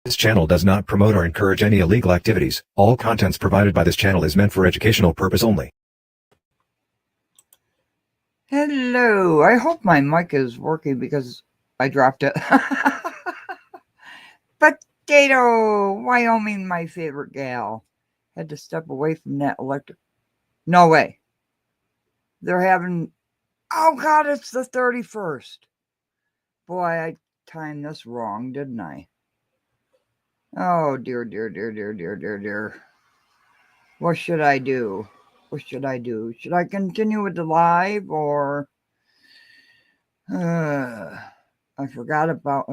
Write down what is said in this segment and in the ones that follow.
This channel does not promote or encourage any illegal activities. All contents provided by this channel is meant for educational purpose only. Hello, I hope my mic is working because I dropped it. Potato, Wyoming, my favorite gal. Had to step away from that electric. No way. They're having, oh God, it's the 31st. Boy, I timed this wrong, didn't I? Oh, dear, dear, dear, dear, dear, dear, dear. What should I do? What should I do? Should I continue with the live or... I forgot about...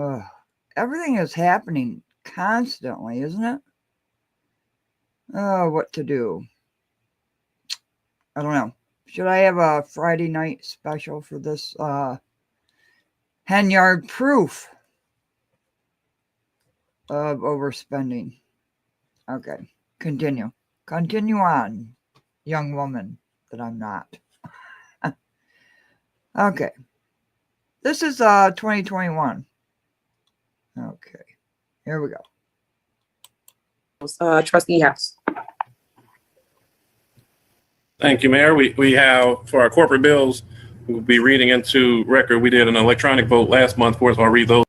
everything is happening constantly, isn't it? Oh, what to do? I don't know. Should I have a Friday night special for this Henyard proof of overspending? Okay, continue. Continue on, young woman that I'm not. Okay. This is 2021. Okay, here we go. Trustee House. Thank you, Mayor. We have, for our corporate bills, we'll be reading into record. We did an electronic vote last month for us. I'll read those.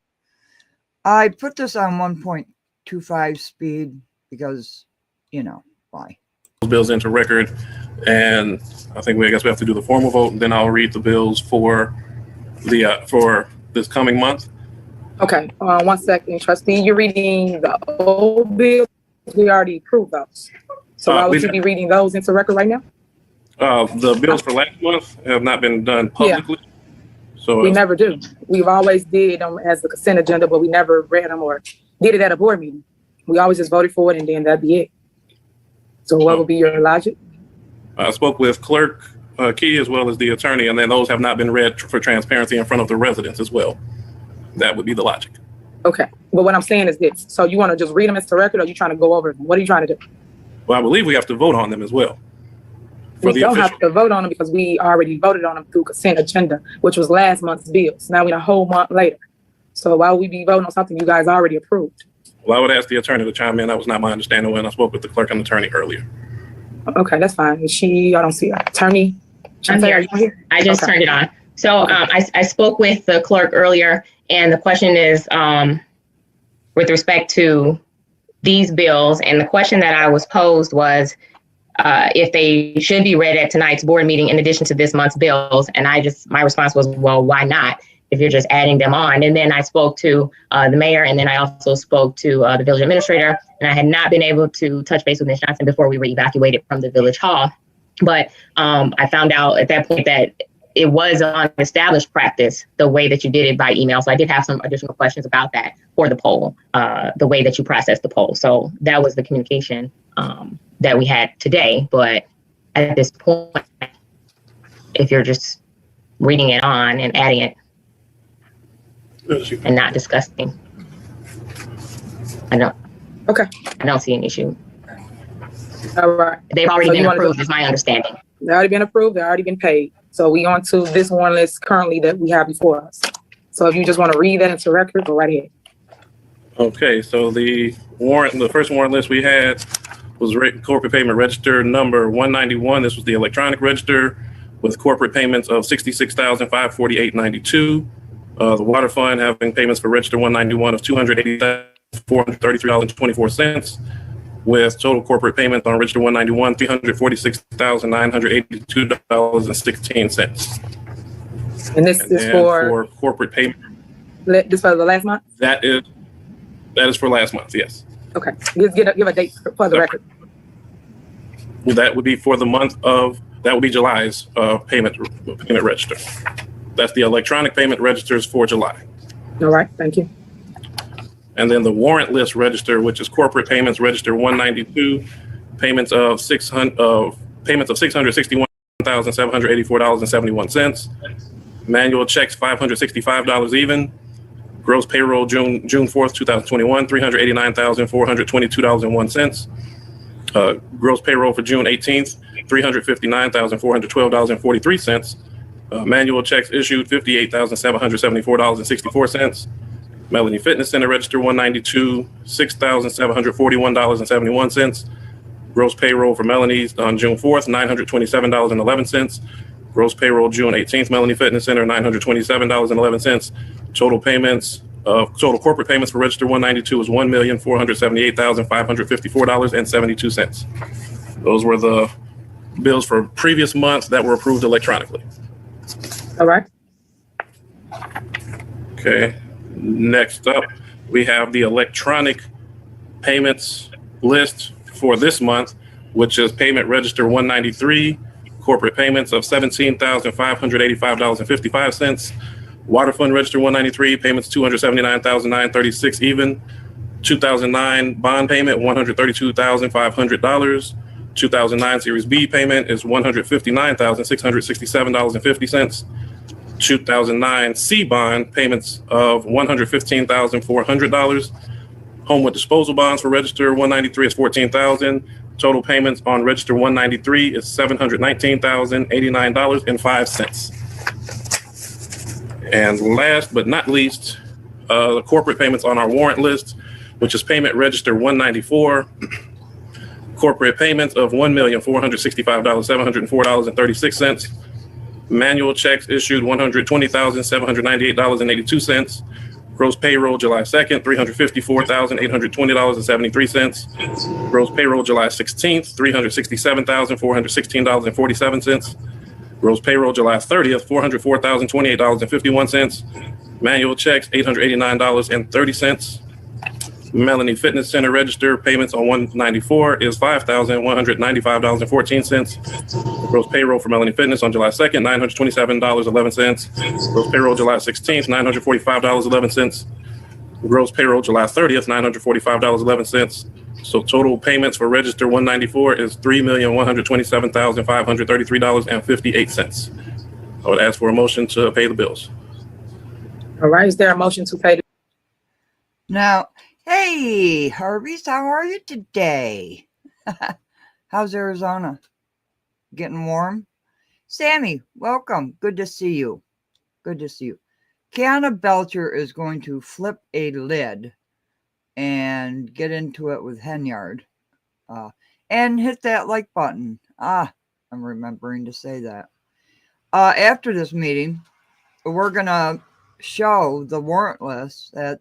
I put this on 1.25 speed because, you know, why? Bills into record, and I guess we have to do the formal vote, and then I'll read the bills for the for this coming month. Okay, 1 second, Trustee. You're reading the old bills. We already approved those. So why would you be reading those into record right now? The bills for last month have not been done publicly. Yeah. So we never do. We've always did them as the consent agenda, but we never read them or did it at a board meeting. We always just voted for it, and then that'd be it. So what would be your logic? I spoke with Clerk Key as well as the attorney, and then those have not been read for transparency in front of the residents as well. That would be the logic. Okay, but what I'm saying is this. So you want to just read them into record, or are you trying to go over them? What are you trying to do? Well, I believe we have to vote on them as well. We don't have to vote on them because we already voted on them through consent agenda, which was last month's bills. Now we're a whole month later. So why would we be voting on something you guys already approved? Well, I would ask the attorney to chime in. That was not my understanding when I spoke with the clerk and attorney earlier. Okay, that's fine. I don't see her. Attorney? I'm here. I just turned it on. So I spoke with the clerk earlier, and the question is with respect to these bills, and the question that I was posed was if they should be read at tonight's board meeting in addition to this month's bills. And my response was, well, why not? If you're just adding them on. And then I spoke to the mayor, and then I also spoke to the village administrator, and I had not been able to touch base with Ms. Johnson before we were evacuated from the village hall. But I found out at that point that it was an established practice, the way that you did it by email. So I did have some additional questions about that for the poll, the way that you processed the poll. So that was the communication that we had today. But at this point, if you're just reading it on and adding it and not discussing, I don't see an issue. All right. They've already been approved, is my understanding. They've already been approved. They've already been paid. So we on to this warrant list currently that we have before us. So if you just want to read that into record, go right ahead. Okay, so the first warrant list we had was corporate payment register number 191. This was the electronic register with corporate payments of $66,548.92. The water fund having payments for register 191 of $280,433.24, with total corporate payment on register 191 $346,982.16. And this is for corporate payment. This for the last month? That is for last month, yes. Okay, give a date for the record. That would be for the month of, that would be July's payment register. That's the electronic payment registers for July. All right, thank you. And then the warrant list register, which is corporate payments register 192, payments of $661,784.71. Manual checks $565 even. Gross payroll June 4th, 2021, $389,422.01. Gross payroll for June 18th, $359,412.43. Manual checks issued $58,774.64. Melanie Fitness Center register 192, $6,741.71. Gross payroll for Melanie's on June 4th, $927.11. Gross payroll June 18th, Melanie Fitness Center, $927.11. Total corporate payments for register 192 is $1,478,554.72. Those were the bills for previous months that were approved electronically. All right. Okay. Next up, we have the electronic payments list for this month, which is payment register 193, corporate payments of $17,585.55. Water fund register 193, payments $279,936 even. 2009 bond payment $132,500. 2009 Series B payment is $159,667.50. 2009 C bond payments of $115,400. Homeward disposal bonds for register 193 is $14,000. Total payments on register 193 is $719,089.05. And last but not least, the corporate payments on our warrant list, which is payment register 194. Corporate payments of $1,465,704.36. Manual checks issued $120,798.82. Gross payroll July 2nd, $354,820.73. Gross payroll July 16th, $367,416.47. Gross payroll July 30th, $404,028.51. Manual checks $889.30. Melanie Fitness Center register payments on 194 is $5,195.14. Gross payroll for Melanie Fitness on July 2nd, $927.11. Gross payroll July 16th, $945.11. Gross payroll July 30th, $945.11. So total payments for register 194 is $3,127,533.58. I would ask for a motion to pay the bills. All right. Is there a motion to pay? Now, hey, Harveys, how are you today? How's Arizona? Getting warm? Sammy, welcome. Good to see you. Good to see you. Kiana Belcher is going to flip a lid and get into it with Henyard. And hit that like button. I'm remembering to say that. After this meeting, we're going to show the warrant list that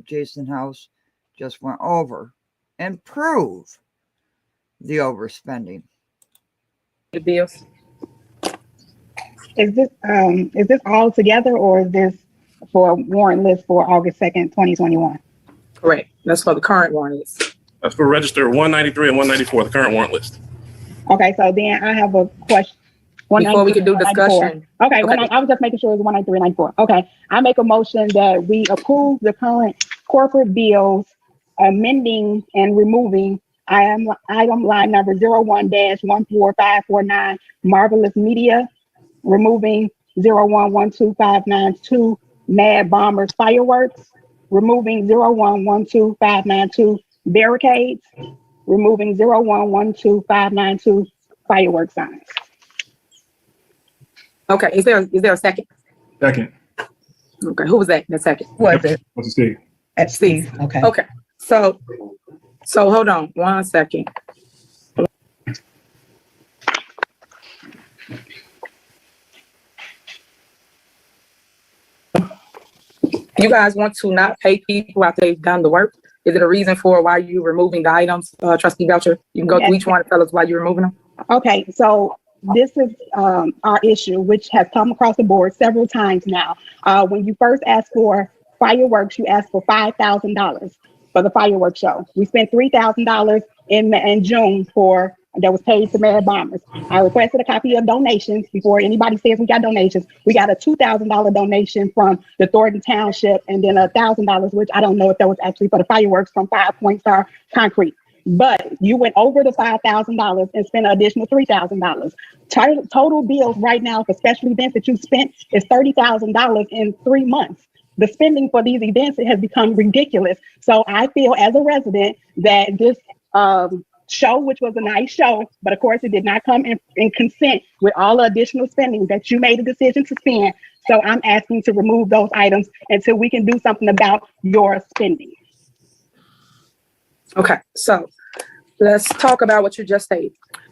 Jason House just went over and prove the overspending. The bills. Is this all together, or is this for a warrant list for August 2nd, 2021? Correct. That's for the current warrant list. That's for register 193 and 194, the current warrant list. Okay, so then I have a question. Before we can do discussion. Okay. I was just making sure it was 193 and 94. Okay, I make a motion that we approve the current corporate bills, amending and removing item line number 01-14549, Marvelous Media, removing 01125992, Mad Bombers Fireworks, removing 01125992, Barricades, removing 01125992, Fireworks signs. Okay. Is there a second? Second. Okay. Who was that? The second. Was it? What's it Steve? At Steve. Okay. Okay. So hold on 1 second. You guys want to not pay people after they've done the work? Is it a reason for why you're removing the items, Trustee Belcher? You can go through each one and tell us why you're removing them. Okay, so this is our issue, which has come across the board several times now. When you first asked for fireworks, you asked for $5,000 for the fireworks show. We spent $3,000 in June that was paid to Mad Bombers. I requested a copy of donations before anybody says we got donations. We got a $2,000 donation from the Thornton Township, and then $1,000, which I don't know if that was actually for the fireworks, from 5 Point Star Concrete. But you went over the $5,000 and spent an additional $3,000. Total bills right now for special events that you spent is $30,000 in 3 months. The spending for these events has become ridiculous. So I feel as a resident that this show, which was a nice show, but of course it did not come in consent with all the additional spending that you made a decision to spend. So I'm asking to remove those items until we can do something about your spending. Okay, so let's talk about what you just stated.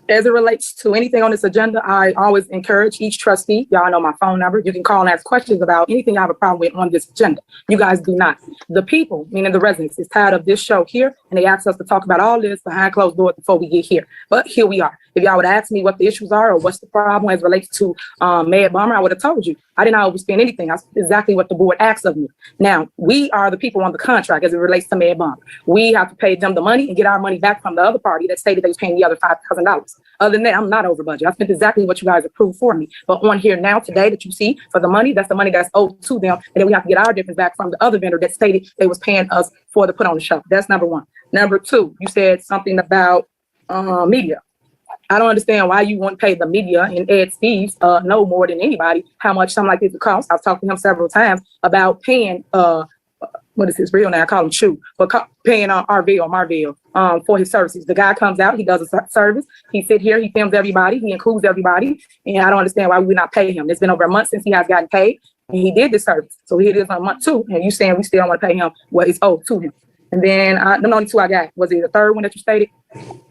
As it relates to anything on this agenda, I always encourage each trustee, y'all know my phone number, you can call and ask questions about anything you have a problem with on this agenda. You guys do not. The people, meaning the residents, is tired of this show here, and they asked us to talk about all this behind closed doors before we get here. But here we are. If y'all would ask me what the issues are or what's the problem as it relates to Mayor Bummer, I would have told you. I did not overspend anything. That's exactly what the board asked of me. Now, we are the people on the contract as it relates to Mayor Bummer. We have to pay them the money and get our money back from the other party that stated they was paying the other $5,000. Other than that, I'm not over budget. I spent exactly what you guys approved for me. But on here now today that you see for the money, that's the money that's owed to them. And then we have to get our difference back from the other vendor that stated they was paying us for the put on the show. That's number one. Number two, you said something about media. I don't understand why you won't pay the media and Ed Steves know more than anybody how much something like this would cost. I've talked to him several times about paying what is his real name? I call him Chu, but paying Marville for his services. The guy comes out, he does a service, he sit here, he films everybody, he includes everybody, and I don't understand why we would not pay him. It's been over a month since he has gotten paid, and he did this service. So here it is on month 2, and you saying we still don't want to pay him what is owed to him. And then the only 2 I got, was it the third one that you stated?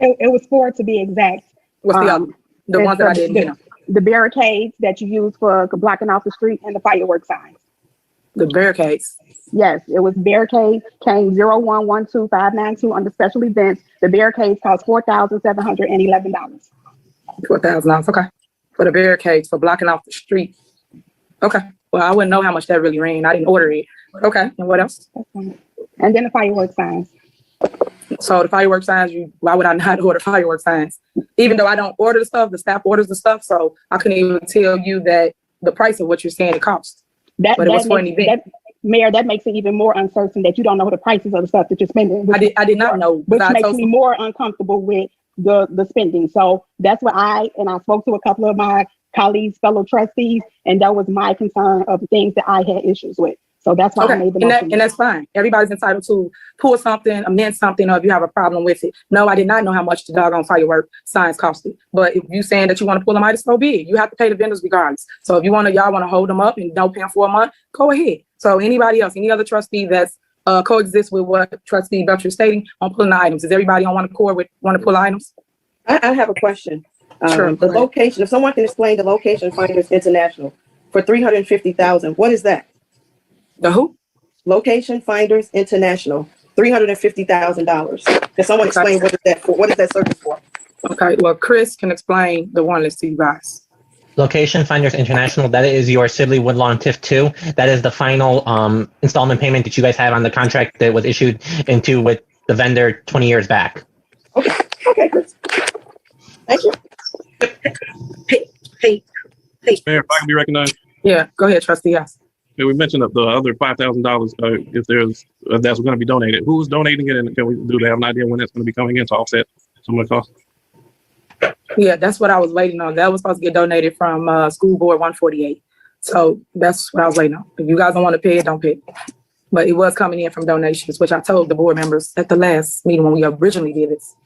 It was 4 to be exact. What's the other? The ones that I didn't know. The barricades that you use for blocking off the street and the fireworks signs. The barricades. Yes, it was barricades, came 0112592 under special events. The barricades cost $4,711. $4,000, okay. For the barricades, for blocking off the street. Okay, well, I wouldn't know how much that really ran. I didn't order it. Okay, and what else? And then the fireworks signs. So the fireworks signs, why would I not order fireworks signs? Even though I don't order the stuff, the staff orders the stuff, so I couldn't even tell you that the price of what you're saying it costs. But it was for an event. Mayor, that makes it even more uncertain that you don't know the prices of the stuff that you're spending. I did not know. Which makes me more uncomfortable with the spending. So that's what I spoke to a couple of my colleagues, fellow trustees, and that was my concern of the things that I had issues with. So that's why I made the motion. And that's fine. Everybody's entitled to pull something, amend something, or if you have a problem with it. No, I did not know how much the doggone firework signs costed. But if you're saying that you want to pull them out, so be it. You have to pay the vendors regardless. So if y'all want to hold them up and don't pay them for a month, go ahead. So anybody else, any other trustee that's coexists with what Trustee Belcher is stating on pulling the items? Is everybody on one accord with want to pull items? I have a question. Sure. The location, if someone can explain the location Finders International for $350,000, what is that? The who? Location Finders International, $350,000. Can someone explain what is that for? What is that service for? Okay, well, Chris can explain the one list to you guys. Location Finders International, that is your Sibley Woodlawn TIF 2. That is the final installment payment that you guys have on the contract that was issued into with the vendor 20 years back. Okay, Chris. Thank you. Hey. Mayor, if I can be recognized. Yeah, go ahead, Trustee. Yes. Yeah, we mentioned the other $5,000 if that's going to be donated. Who's donating it, and do they have an idea when that's going to be coming in to offset some of the costs? Yeah, that's what I was waiting on. That was supposed to get donated from School Board 148. So that's what I was waiting on. If you guys don't want to pay it, don't pay it. But it was coming in from donations, which I told the board members at the last meeting when we originally did this.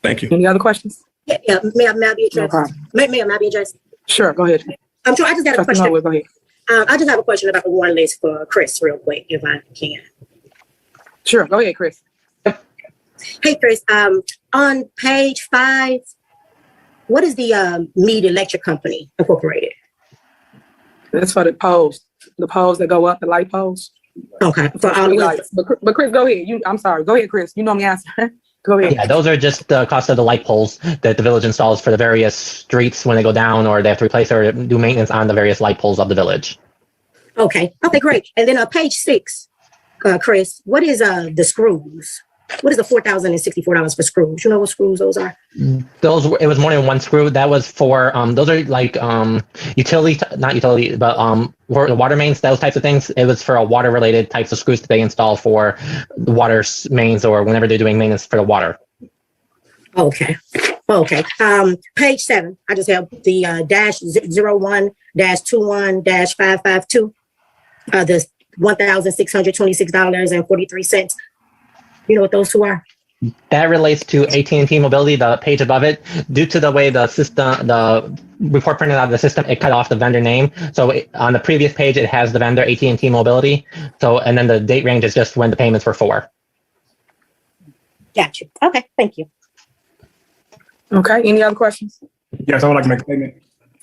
Thank you. Any other questions? Yeah, may I be addressed? No problem. May I be addressed? Sure, go ahead. I'm sure I just got a Trustee question. Norwood, go ahead. I just have a question about the warrant list for Chris real quick, if I can. Sure, go ahead, Chris. Hey, Chris, on page 5, what is the Mead Electric Company Incorporated? That's for the poles that go up, the light poles. Okay, for all the lights. But Chris, go ahead. I'm sorry. Go ahead, Chris. You know me answer. Go ahead. Yeah, those are just the cost of the light poles that the village installs for the various streets when they go down, or they have to replace or do maintenance on the various light poles of the village. Okay, great. And then page 6, Chris, what is the screws? What is the $4,064 for screws? You know what screws those are? It was more than one screw. That was for those are like not utility, but water mains, those types of things. It was for a water related types of screws that they install for the water mains or whenever they're doing maintenance for the water. Okay. Page 7, I just have the -01-21-552, the $1,626.43. You know what those two are? That relates to AT&T Mobility, the page above it. Due to the way the system, the report printed out of the system, it cut off the vendor name. So on the previous page, it has the vendor AT&T Mobility. So, and then the date range is just when the payments were for. Got you. Okay, thank you. Okay, any other questions? Yes, I would like to make a statement.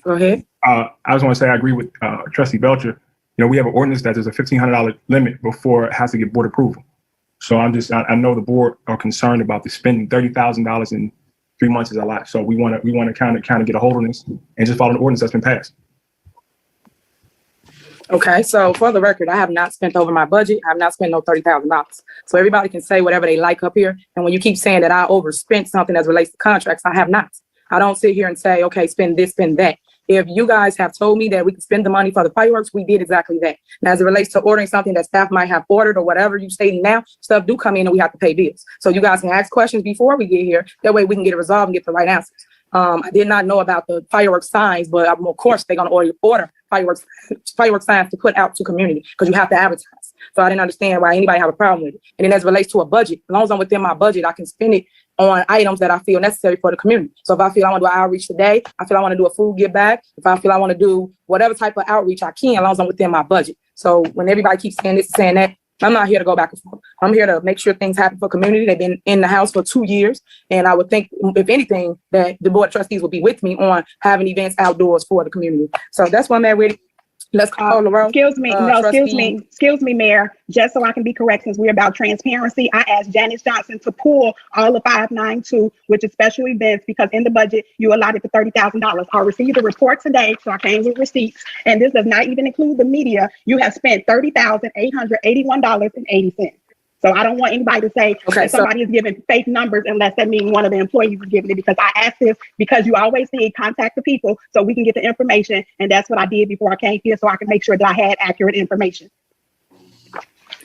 Go ahead. I just want to say I agree with Trustee Belcher. You know, we have an ordinance that there's a $1,500 limit before it has to get board approval. So I know the board are concerned about the spending. $30,000 in 3 months is a lot. So we want to kind of get a hold on this and just follow the ordinance that's been passed. Okay, so for the record, I have not spent over my budget. I have not spent no $30,000. So everybody can say whatever they like up here. And when you keep saying that I overspent something as relates to contracts, I have not. I don't sit here and say, okay, spend this, spend that. If you guys have told me that we can spend the money for the fireworks, we did exactly that. Now, as it relates to ordering something that staff might have ordered or whatever you're stating now, stuff do come in and we have to pay bills. So you guys can ask questions before we get here. That way we can get it resolved and get the right answers. I did not know about the fireworks signs, but of course they're going to order fireworks signs to put out to community because you have to advertise. So I didn't understand why anybody have a problem with it. And then as it relates to a budget, as long as I'm within my budget, I can spend it on items that I feel necessary for the community. So if I feel I want to do outreach today, I feel I want to do a food give back. If I feel I want to do whatever type of outreach I can, as long as I'm within my budget. So when everybody keeps saying this, saying that, I'm not here to go back and forth. I'm here to make sure things happen for community. They've been in the house for 2 years. And I would think, if anything, that the board of trustees will be with me on having events outdoors for the community. So that's what I'm at with it. Let's call the roll. Excuse me, Mayor. Just so I can be correct, since we're about transparency, I asked Janice Johnson to pull all of 592, which is special events, because in the budget you allotted for $30,000. I received a report today, so I came with receipts, and this does not even include the media. You have spent $30,881.80. So I don't want anybody to say that somebody is giving fake numbers unless that means one of the employees is giving it, because I asked this because you always need contact the people so we can get the information. And that's what I did before I came here, so I can make sure that I had accurate information.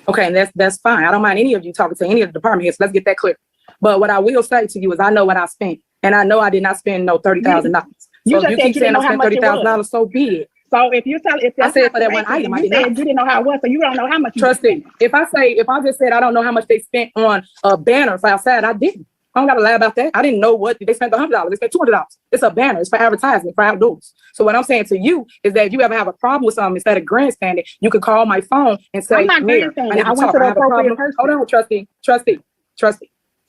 Okay, and that's fine. I don't mind any of you talking to any of the department heads. Let's get that clear. But what I will say to you is I know what I spent, and I know I did not spend no $30,000. So if you keep saying I spent $30,000, so be it. So if you tell, if I said for that one item, you said you didn't know how it was, so you don't know how much. Trustee, if I just said I don't know how much they spent on a banner for outside, I didn't. I don't got to lie about that. I didn't know what they spent $100. They spent $200. It's a banner. It's for advertising for outdoors. So what I'm saying to you is that if you ever have a problem with something, instead of grandstanding, you could call my phone and say, I'm not grandstanding. I went to the appropriate person. Hold on, trustee.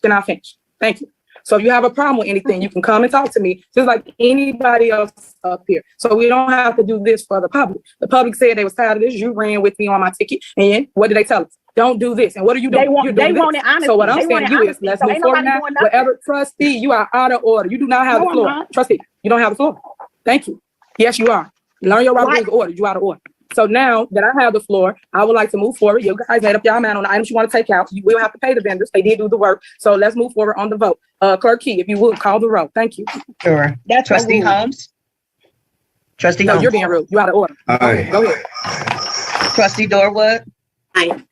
Can I finish? Thank you. So if you have a problem with anything, you can come and talk to me, just like anybody else up here. So we don't have to do this for the public. The public said they was tired of this. You ran with me on my ticket, and what did they tell us? Don't do this. And what are you doing? They want it honestly. So what I'm saying to you is, let's move forward now. Whatever, trustee, you are out of order. You do not have the floor. Trustee, you don't have the floor. Thank you. Yes, you are. Learn your Robert's order. You out of order. So now that I have the floor, I would like to move forward. You guys made up your mind on the items you want to take out. You will have to pay the vendors. They did do the work. So let's move forward on the vote. Clerk Key, if you would, call the roll. Thank you. Sure. That's Trustee Holmes. Trustee No, Holmes. you're being rude. You out of order. Aye. Go ahead. Trustee Dorwood. Aye.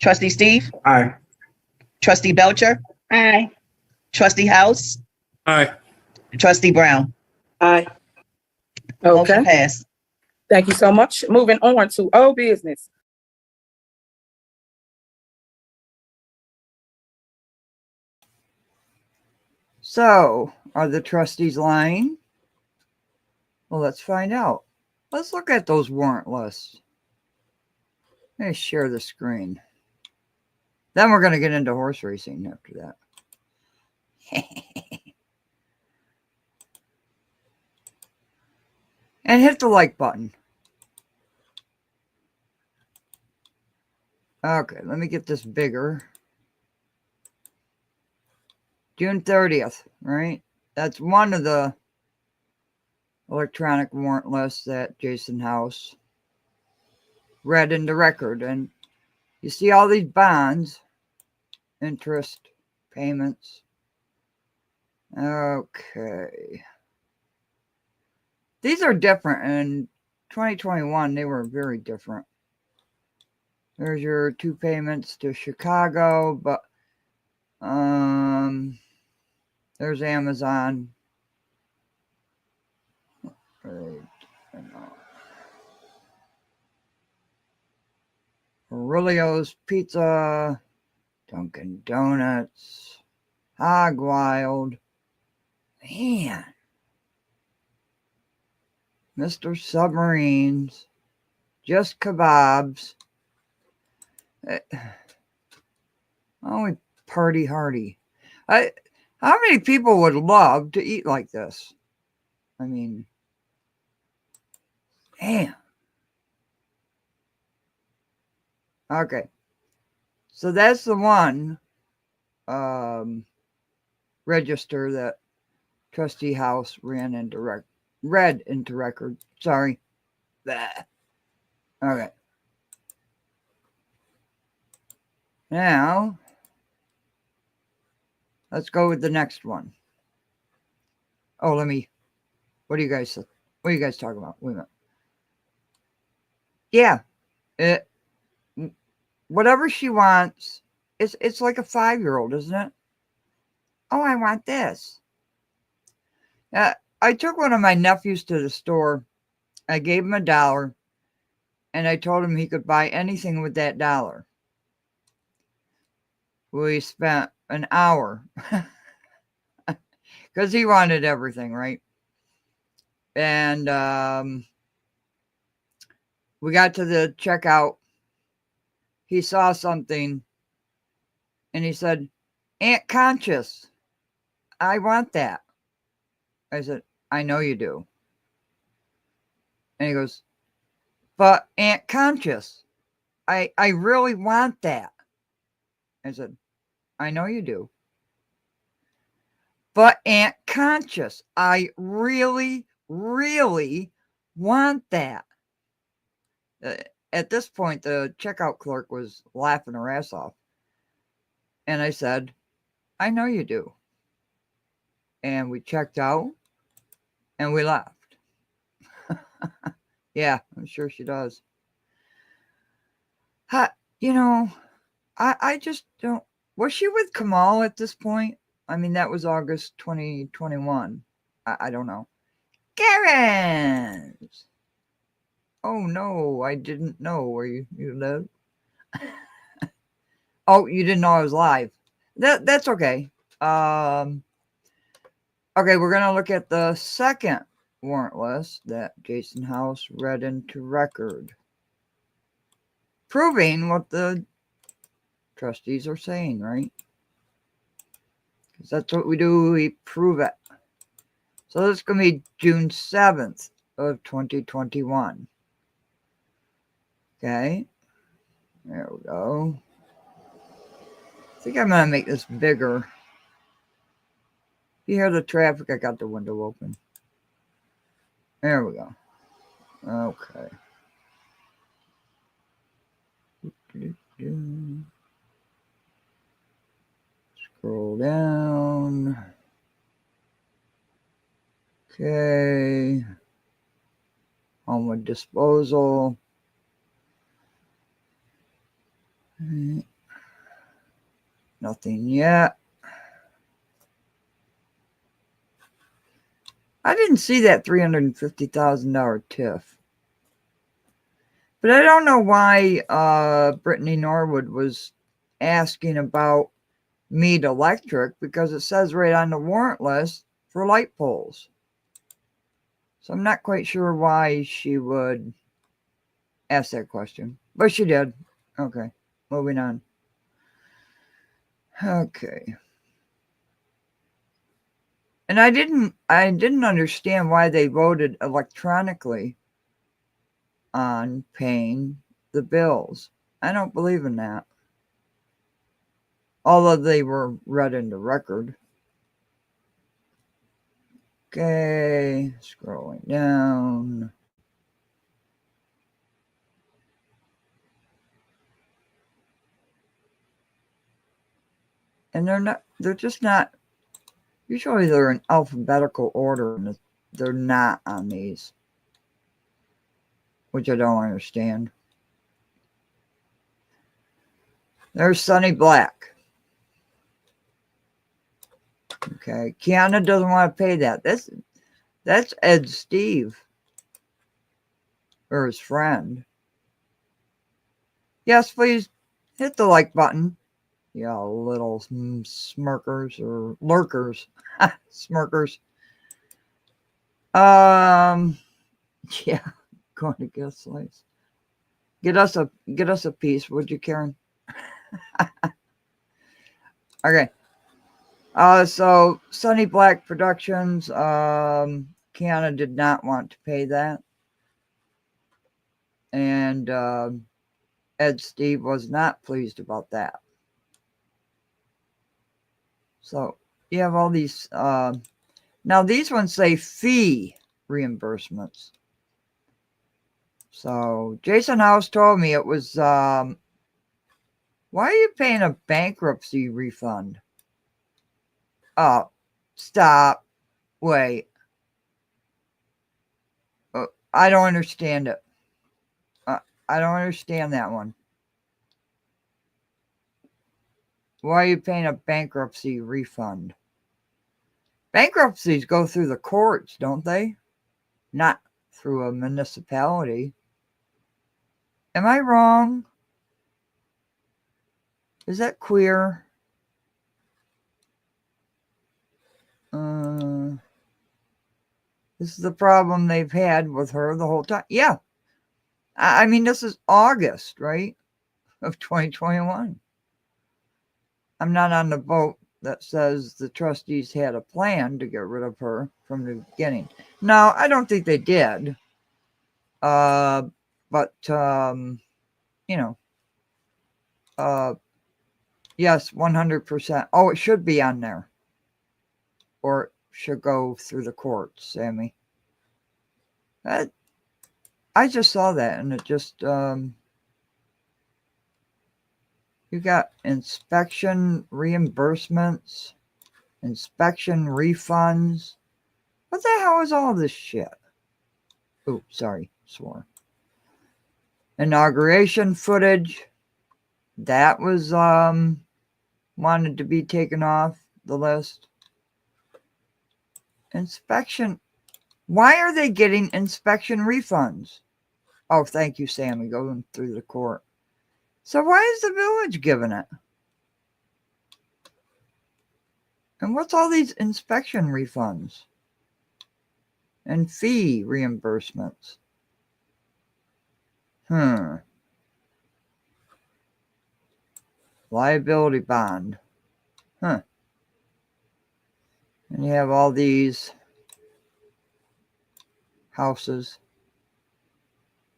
Trustee Steve. Aye. Trustee Belcher. Aye. Trustee House. Aye. Trustee Brown. Aye. Okay. Motion passed. Thank you so much. Moving on to old business. So, are the trustees lying? Well, let's find out. Let's look at those warrant lists. Let me share the screen. Then we're going to get into horse racing after that. And hit the like button. Okay, let me get this bigger. June 30th, right? That's one of the electronic warrant lists that Jason House read into record. And you see all these bonds, interest, payments. Okay. These are different. In 2021, they were very different. There's your 2 payments to Chicago, but there's Amazon. Right. Aurelio's Pizza, Dunkin' Donuts, Hog Wild, man, Mr. Submarines, Just Kebabs, only Party Hardy. How many people would love to eat like this? I mean, damn. Okay. So that's the one register that Trustee House read into record. Sorry. Blah. Okay. Now, let's go with the next one. Oh, what are you guys talking about? Wait a minute. Yeah. Whatever she wants, it's like a 5-year-old, isn't it? Oh, I want this. I took one of my nephews to the store. I gave him $1, and I told him he could buy anything with that $1. We spent an hour because he wanted everything, right? And we got to the checkout. He saw something, and he said, "Aunt Conscious, I want that." I said, "I know you do." And he goes, "But Aunt Conscious, I really want that." I said, "I know you do. But Aunt Conscious, I really, really want that." At this point, the checkout clerk was laughing her ass off. And I said, "I know you do." And we checked out and we left. Yeah, I'm sure she does. You know, I just don't. Was she with Kamal at this point? I mean, that was August 2021. I don't know. Karen's. Oh, no, I didn't know where you live. Oh, you didn't know I was live. That's okay. Okay, we're going to look at the second warrant list that Jason House read into record, proving what the trustees are saying, right? Because that's what we do. We prove it. So this is going to be June 7th of 2021. Okay. There we go. I think I'm going to make this bigger. You hear the traffic? I got the window open. There we go. Okay. Scroll down. Okay. Homeward disposal. Nothing yet. I didn't see that $350,000 TIF. But I don't know why Brittany Norwood was asking about Mead Electric, because it says right on the warrant list for light poles. So I'm not quite sure why she would ask that question, but she did. Okay, moving on. Okay. And I didn't understand why they voted electronically on paying the bills. I don't believe in that. Although they were read into record. Okay, scrolling down. And they're just not, usually they're in alphabetical order, and they're not on these, which I don't understand. There's Sunny Black. Okay, Kiana doesn't want to pay that. That's Ed Steve, or his friend. Yes, please hit the like button. Yeah, little smirkers or lurkers. Smirkers. Yeah, going to guest slice. Get us a piece, would you, Karen? Okay. So Sunny Black Productions, Kiana did not want to pay that. And Ed Steve was not pleased about that. So you have all these, now these ones say fee reimbursements. So Jason House told me it was, why are you paying a bankruptcy refund? Oh, stop. Wait. I don't understand it. I don't understand that one. Why are you paying a bankruptcy refund? Bankruptcies go through the courts, don't they? Not through a municipality. Am I wrong? Is that queer? This is the problem they've had with her the whole time. Yeah. I mean, this is August, right? Of 2021. I'm not on the boat that says the trustees had a plan to get rid of her from the beginning. No, I don't think they did. But, you know, yes, 100%. Oh, it should be on there. Or it should go through the courts, Sammy. I just saw that and it just, you got inspection reimbursements, inspection refunds. What the hell is all this shit? Oh, sorry, swore. Inauguration footage. That was wanted to be taken off the list. Inspection. Why are they getting inspection refunds? Oh, thank you, Sammy. Going through the court. So why is the village giving it? And what's all these inspection refunds? And fee reimbursements? Liability bond. And you have all these houses.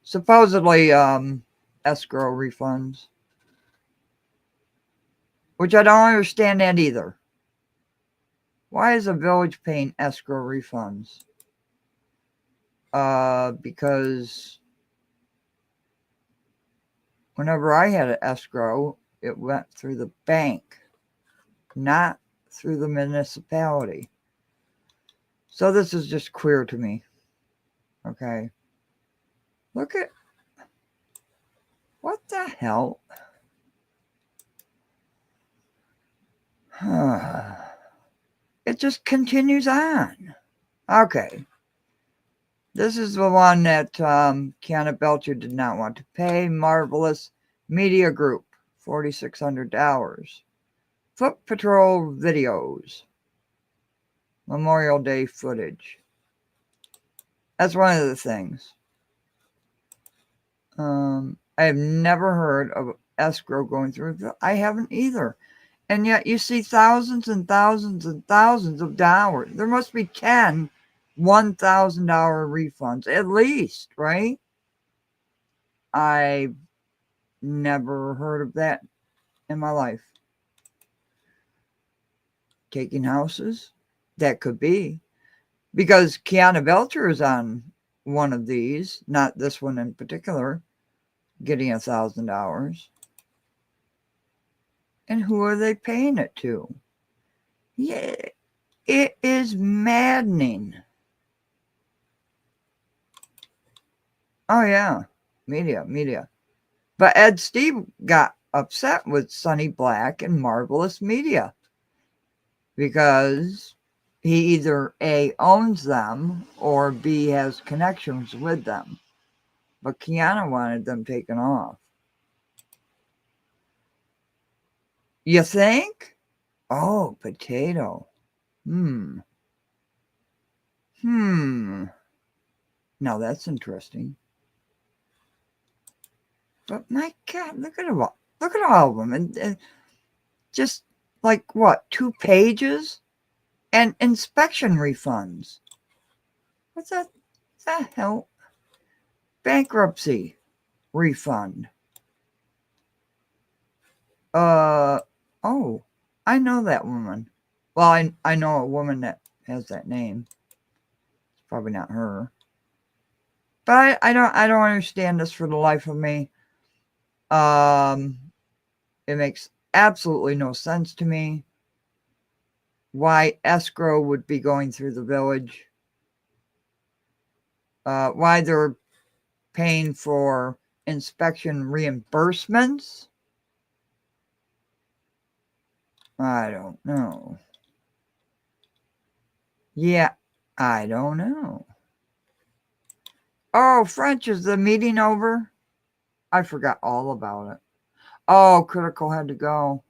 Supposedly escrow refunds. Which I don't understand that either. Why is a village paying escrow refunds? Because whenever I had an escrow, it went through the bank, not through the municipality. So this is just queer to me. Okay. Look at, what the hell? It just continues on. Okay. This is the one that Kiana Belcher did not want to pay. Marvelous Media Group, $4,600. Foot Patrol videos. Memorial Day footage. That's one of the things. I have never heard of escrow going through. I haven't either. And yet you see thousands and thousands and thousands of dollars. There must be 10 $1,000 refunds at least, right? I've never heard of that in my life. Taking houses? That could be. Because Kiana Belcher is on one of these, not this one in particular, getting $1,000. And who are they paying it to? Yeah, it is maddening. Oh, yeah. Media. But Ed Steve got upset with Sunny Black and Marvelous Media because he either A, owns them or B, has connections with them. But Kiana wanted them taken off. You think? Oh, potato. Hmm. Now that's interesting. But my God, look at all of them, and just like what, 2 pages, and inspection refunds. What's that? The hell? Bankruptcy refund. Oh, I know that woman. Well, I know a woman that has that name. It's probably not her. But I don't understand this for the life of me. It makes absolutely no sense to me why escrow would be going through the village. Why they're paying for inspection reimbursements. I don't know. Yeah, I don't know. Oh, French, is the meeting over? I forgot all about it. Oh, Critical had to go.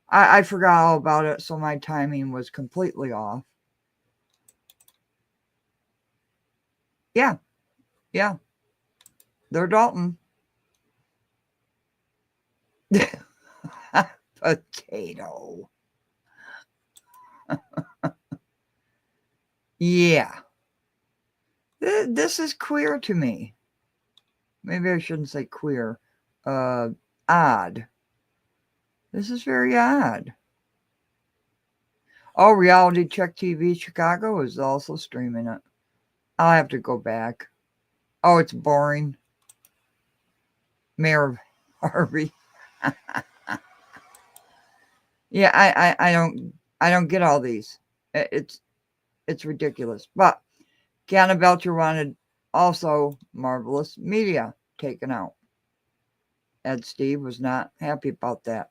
I forgot all about it, so my timing was completely off. Yeah. They're Dalton. Potato. Yeah. This is queer to me. Maybe I shouldn't say queer. Odd. This is very odd. Oh, Reality Check TV Chicago is also streaming it. I'll have to go back. Oh, it's boring. Mayor of Harvey. Yeah, I don't get all these. It's ridiculous. But Kiana Belcher wanted also Marvelous Media taken out. Ed Steve was not happy about that.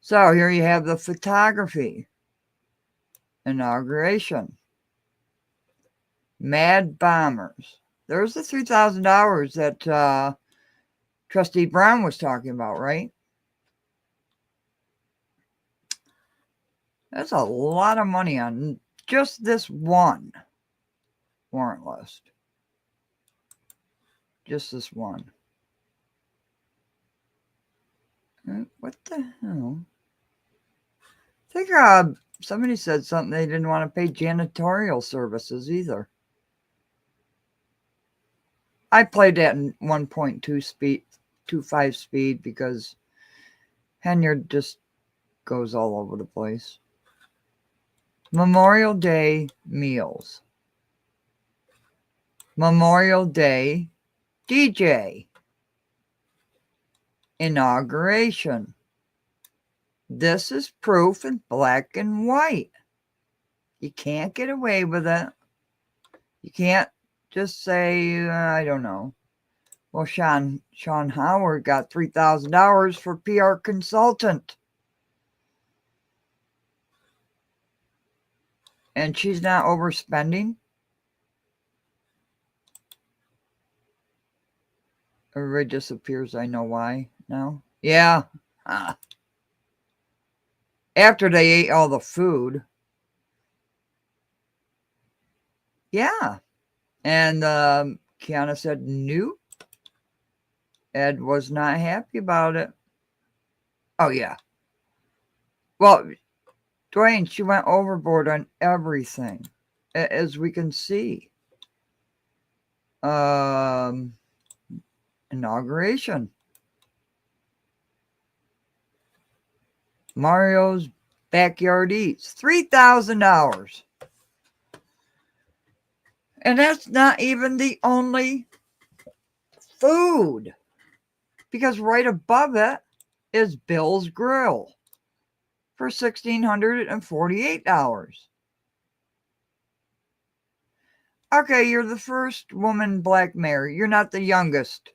So here you have the photography inauguration. Mad Bombers. There's the $3,000 that Trustee Brown was talking about, right? That's a lot of money on just this one warrant list. Just this one. What the hell? I think somebody said something they didn't want to pay janitorial services either. I played that in 1.2 speed, 2.5 speed because Henyard just goes all over the place. Memorial Day meals. Memorial Day DJ. Inauguration. This is proof in black and white. You can't get away with it. You can't just say, I don't know. Well, Sean Howard got $3,000 for PR consultant. And she's not overspending. Everybody disappears. I know why now. Yeah. After they ate all the food. Yeah. And Kiana said, nope. Ed was not happy about it. Oh, yeah. Well, Dwayne, she went overboard on everything, as we can see. Inauguration. Mario's Backyard Eats. $3,000. And that's not even the only food. Because right above it is Bill's Grill for $1,648. Okay, you're the first woman black mayor. You're not the youngest.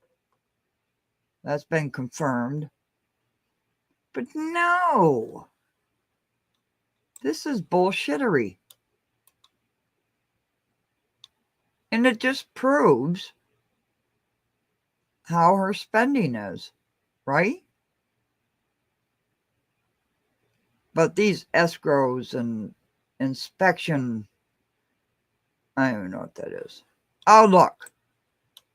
That's been confirmed. But no. This is bullshittery. And it just proves how her spending is, right? But these escrows and inspection, I don't know what that is. Oh, look.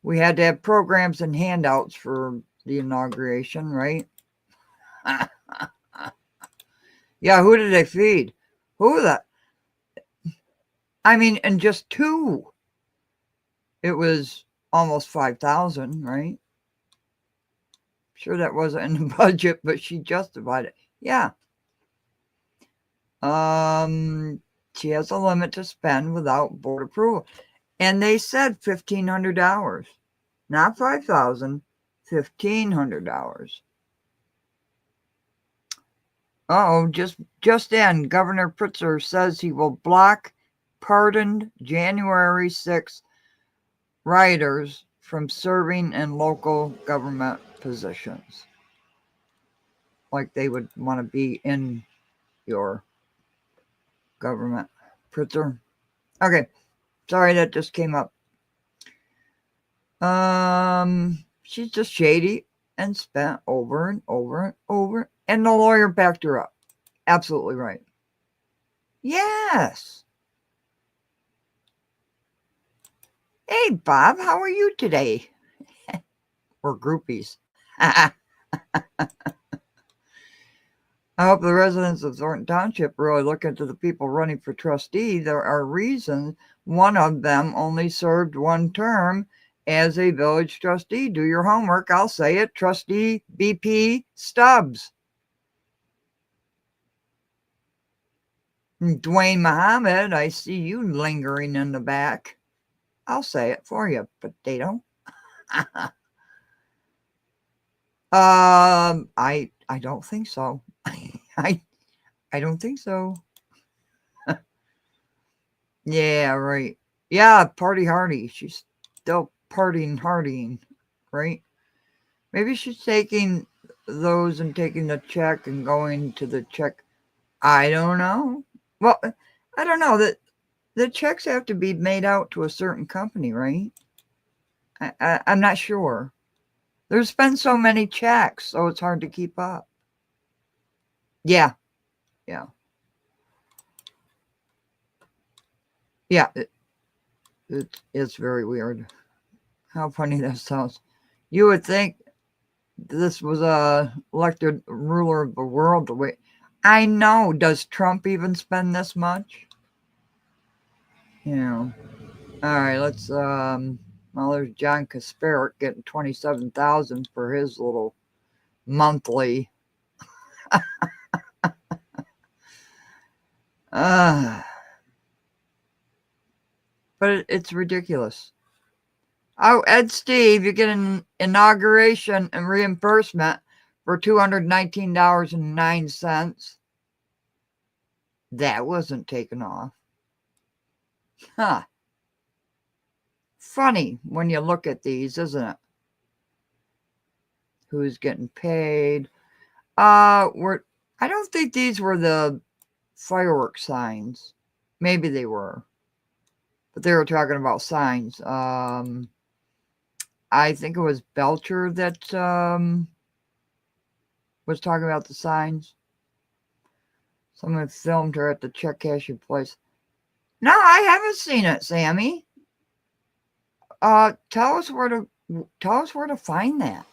We had to have programs and handouts for the inauguration, right? Yeah, who did they feed? Who the? I mean, and just 2. It was almost 5,000, right? Sure that wasn't in the budget, but she justified it. Yeah. She has a limit to spend without board approval. And they said $1,500. Not 5,000, $1,500. Uh-oh, just in, Governor Pritzker says he will block pardoned January 6th rioters from serving in local government positions. Like they would want to be in your government. Pritzker. Okay, sorry that just came up. She's just shady and spent over and over and over. And the lawyer backed her up. Absolutely right. Yes. Hey, Bob, how are you today? We're groupies. I hope the residents of Thornton Township really look into the people running for trustee. There are reasons. One of them only served 1 term as a village trustee. Do your homework. I'll say it. Trustee BP Stubbs. Dwayne Muhammad, I see you lingering in the back. I'll say it for you, potato. I don't think so. I don't think so. Yeah, right. Yeah, party hardy. She's still partying hardying, right? Maybe she's taking those and taking the check and going to the check. I don't know. Well, I don't know that the checks have to be made out to a certain company, right? I'm not sure. There's been so many checks, so it's hard to keep up. Yeah. It's very weird. How funny that sounds. You would think this was a elected ruler of the world. I know. Does Trump even spend this much? All right, let's well, there's John Kasparek getting $27,000 for his little monthly. But it's ridiculous. Oh, Ed Steve, you get an inauguration and reimbursement for $219.09. That wasn't taken off. Huh. Funny when you look at these, isn't it? Who's getting paid? I don't think these were the fireworks signs. Maybe they were. But they were talking about signs. I think it was Belcher that was talking about the signs. Someone filmed her at the check cashing place. No, I haven't seen it, Sammy. Tell us where to find that.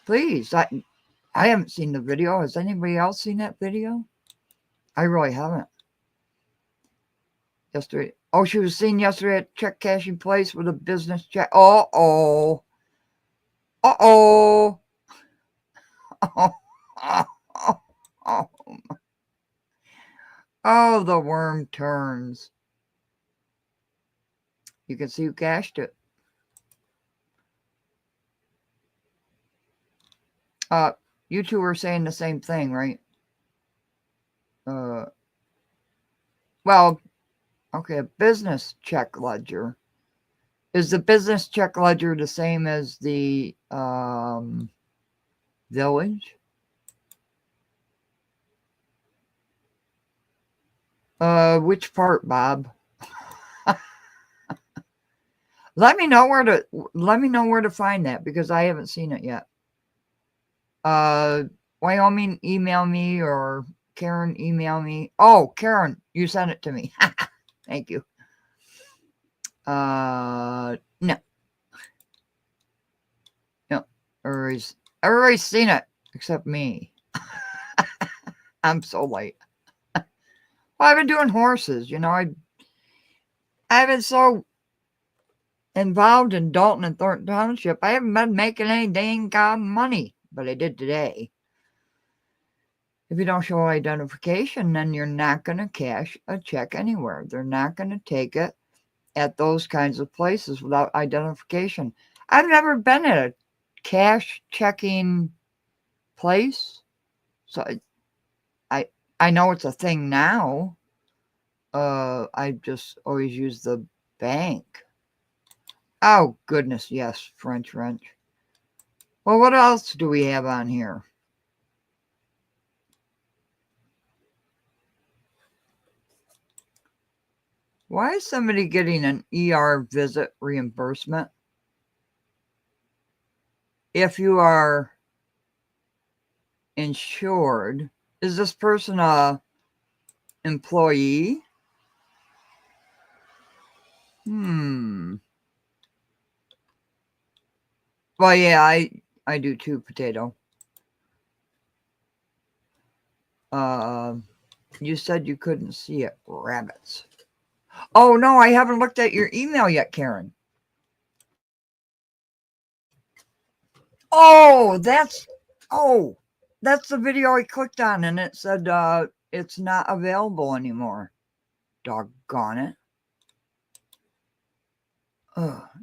Please. I haven't seen the video. Has anybody else seen that video? I really haven't. Yesterday. Oh, she was seen yesterday at check cashing place with a business check. Uh-oh. Oh, the worm turns. You can see who cashed it. You two were saying the same thing, right? Well, okay, a business check ledger. Is the business check ledger the same as the village? Which part, Bob? Let me know where to find that, because I haven't seen it yet. Wyoming, email me or Karen email me? Oh, Karen, you sent it to me. Thank you. No. No. Everybody's seen it except me. I'm so late. Well, I've been doing horses, you know. I've been so involved in Dalton and Thornton Township. I haven't been making any dang god money, but I did today. If you don't show identification, then you're not going to cash a check anywhere. They're not going to take it at those kinds of places without identification. I've never been at a cash checking place, so I know it's a thing now. I just always use the bank. Oh, goodness, yes, French wrench. Well, what else do we have on here? Why is somebody getting an ER visit reimbursement? If you are insured, is this person a employee? Well, yeah, I do too, potato. You said you couldn't see it. Rabbits. Oh, no, I haven't looked at your email yet, Karen. Oh, that's the video I clicked on, and it said it's not available anymore. Doggone it.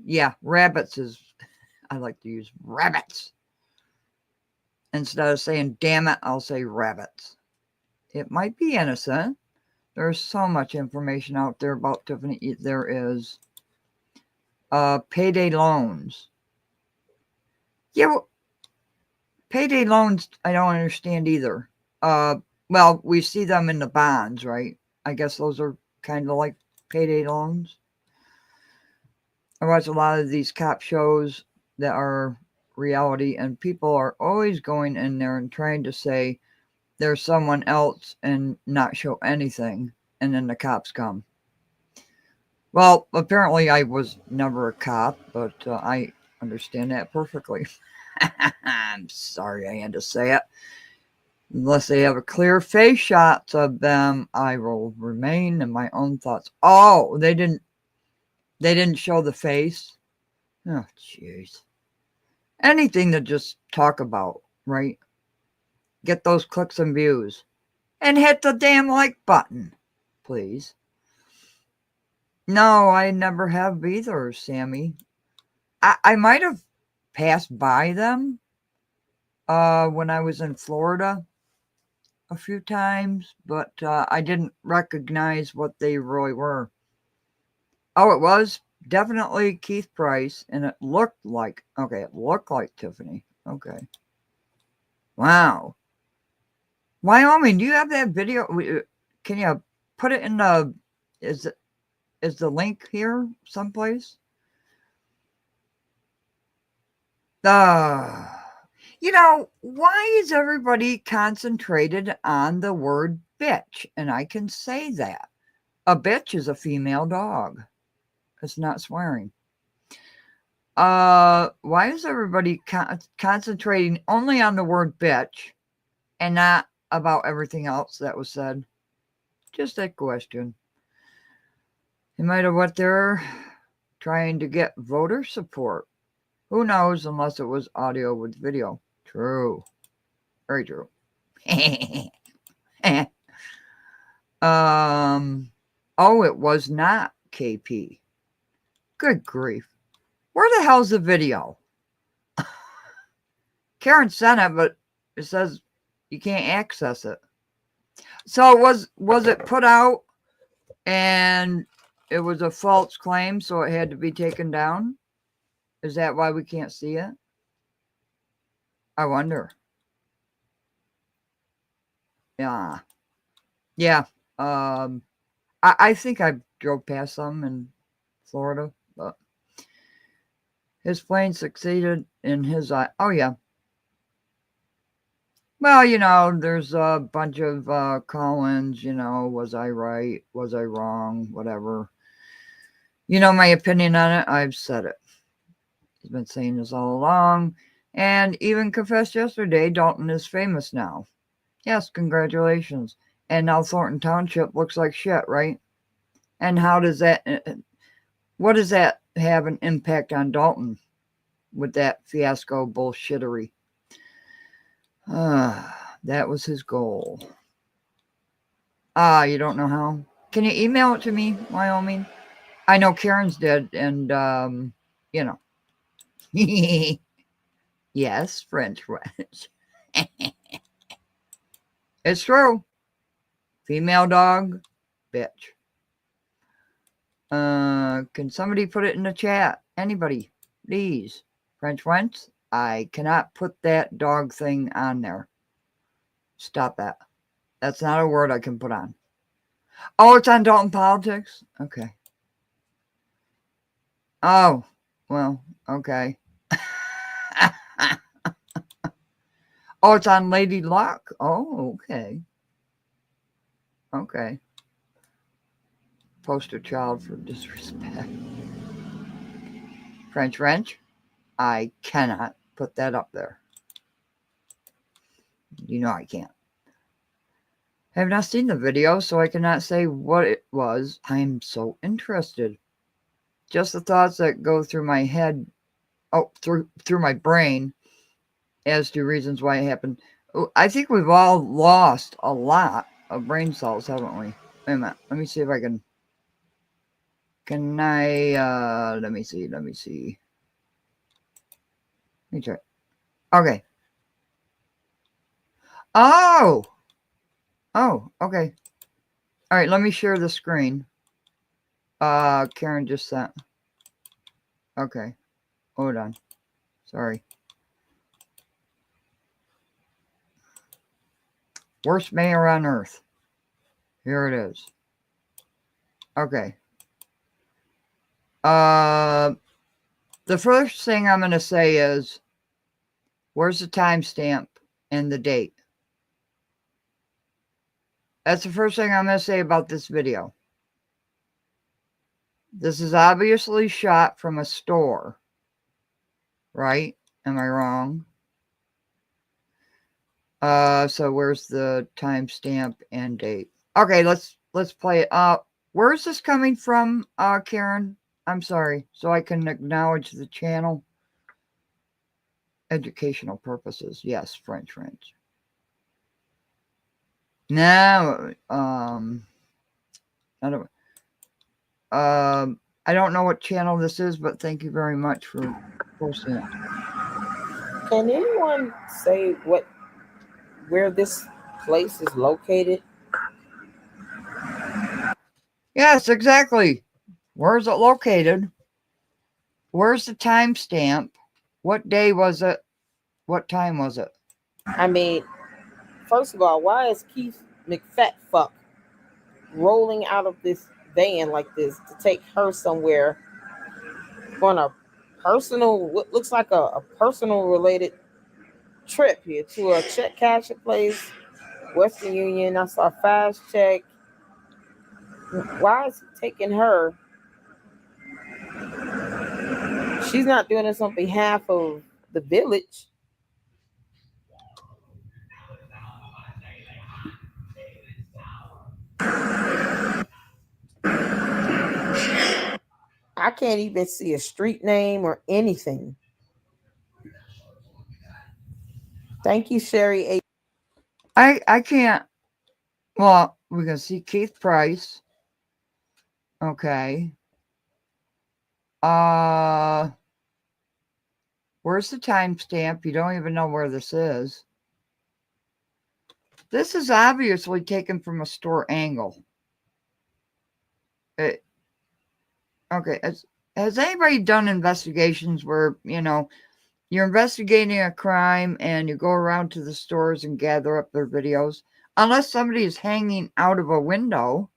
Yeah, rabbits is, I like to use rabbits. Instead of saying damn it, I'll say rabbits. It might be innocent. There's so much information out there about Tiffany. There is payday loans. Yeah, well, payday loans, I don't understand either. Well, we see them in the bonds, right? I guess those are kind of like payday loans. I watch a lot of these cop shows that are reality, and people are always going in there and trying to say there's someone else and not show anything, and then the cops come. Well, apparently I was never a cop, but I understand that perfectly. I'm sorry I had to say it. Unless they have a clear face shots of them, I will remain in my own thoughts. Oh, they didn't show the face. Oh, jeez. Anything to just talk about, right? Get those clicks and views. And hit the damn like button, please. No, I never have either, Sammy. I might have passed by them when I was in Florida a few times, but I didn't recognize what they really were. Oh, it was definitely Keith Price, and it looked like Tiffany. Okay. Wow. Wyoming, do you have that video? Can you put it in the, is the link here someplace? You know, why is everybody concentrated on the word bitch? And I can say that. A bitch is a female dog. It's not swearing. Why is everybody concentrating only on the word bitch and not about everything else that was said? Just a question. They might have what they're trying to get voter support. Who knows, unless it was audio with video. True. Very true. Oh, it was not KP. Good grief. Where the hell's the video? Karen sent it, but it says you can't access it. So was it put out and it was a false claim, so it had to be taken down? Is that why we can't see it? I wonder. Yeah. Yeah. I think I drove past some in Florida, but his plane succeeded in his eye. Oh, yeah. Well, there's a bunch of call-ins, was I right? Was I wrong? Whatever. My opinion on it. I've said it. He's been saying this all along. And even confessed yesterday, Dalton is famous now. Yes, congratulations. And now Thornton Township looks like shit, right? And what does that have an impact on Dalton with that fiasco bullshittery? That was his goal. You don't know how? Can you email it to me, Wyoming? I know Karen's did, and, yes, French. It's true. Female dog, bitch. Can somebody put it in the chat? Anybody, please. French Wench, I cannot put that dog thing on there. Stop that. That's not a word I can put on. Oh, it's on Dalton Politics? Okay. Oh, well, okay. Oh, it's on Lady Luck? Oh, okay. Okay. Poster child for disrespect. French Wrench, I cannot put that up there. I can't. I have not seen the video, so I cannot say what it was. I am so interested. Just the thoughts that go through my head, through my brain, as to reasons why it happened. I think we've all lost a lot of brain cells, haven't we? Wait a minute. Let me see if I can. Can I? Let me see. Let me try. Okay. Oh, okay. All right, let me share the screen. Karen just sent. Okay. Hold on. Sorry. Worst mayor on earth. Here it is. Okay. The first thing I'm going to say is, where's the timestamp and the date? That's the first thing I'm going to say about this video. This is obviously shot from a store, right? Am I wrong? So where's the timestamp and date? Okay, let's play it. Where's this coming from, Karen? I'm sorry, so I can acknowledge the channel. Educational purposes, yes, French. Now, I don't know what channel this is, but thank you very much for posting it. Can anyone say where this place is located? Yes, exactly. Where is it located? Where's the timestamp? What day was it? What time was it? I mean, first of all, why is Keith McFatfuck rolling out of this van like this to take her somewhere on a personal, what looks like a personal related trip here to a check cashing place, Western Union? I saw Fast Check. Why is he taking her? She's not doing this on behalf of the village. I can't even see a street name or anything. Thank you, Sherry. I can't. Well, we can see Keith Price. Okay. Where's the timestamp? You don't even know where this is. This is obviously taken from a store angle. Okay. Has anybody done investigations where, you're investigating a crime and you go around to the stores and gather up their videos? Unless somebody is hanging out of a window,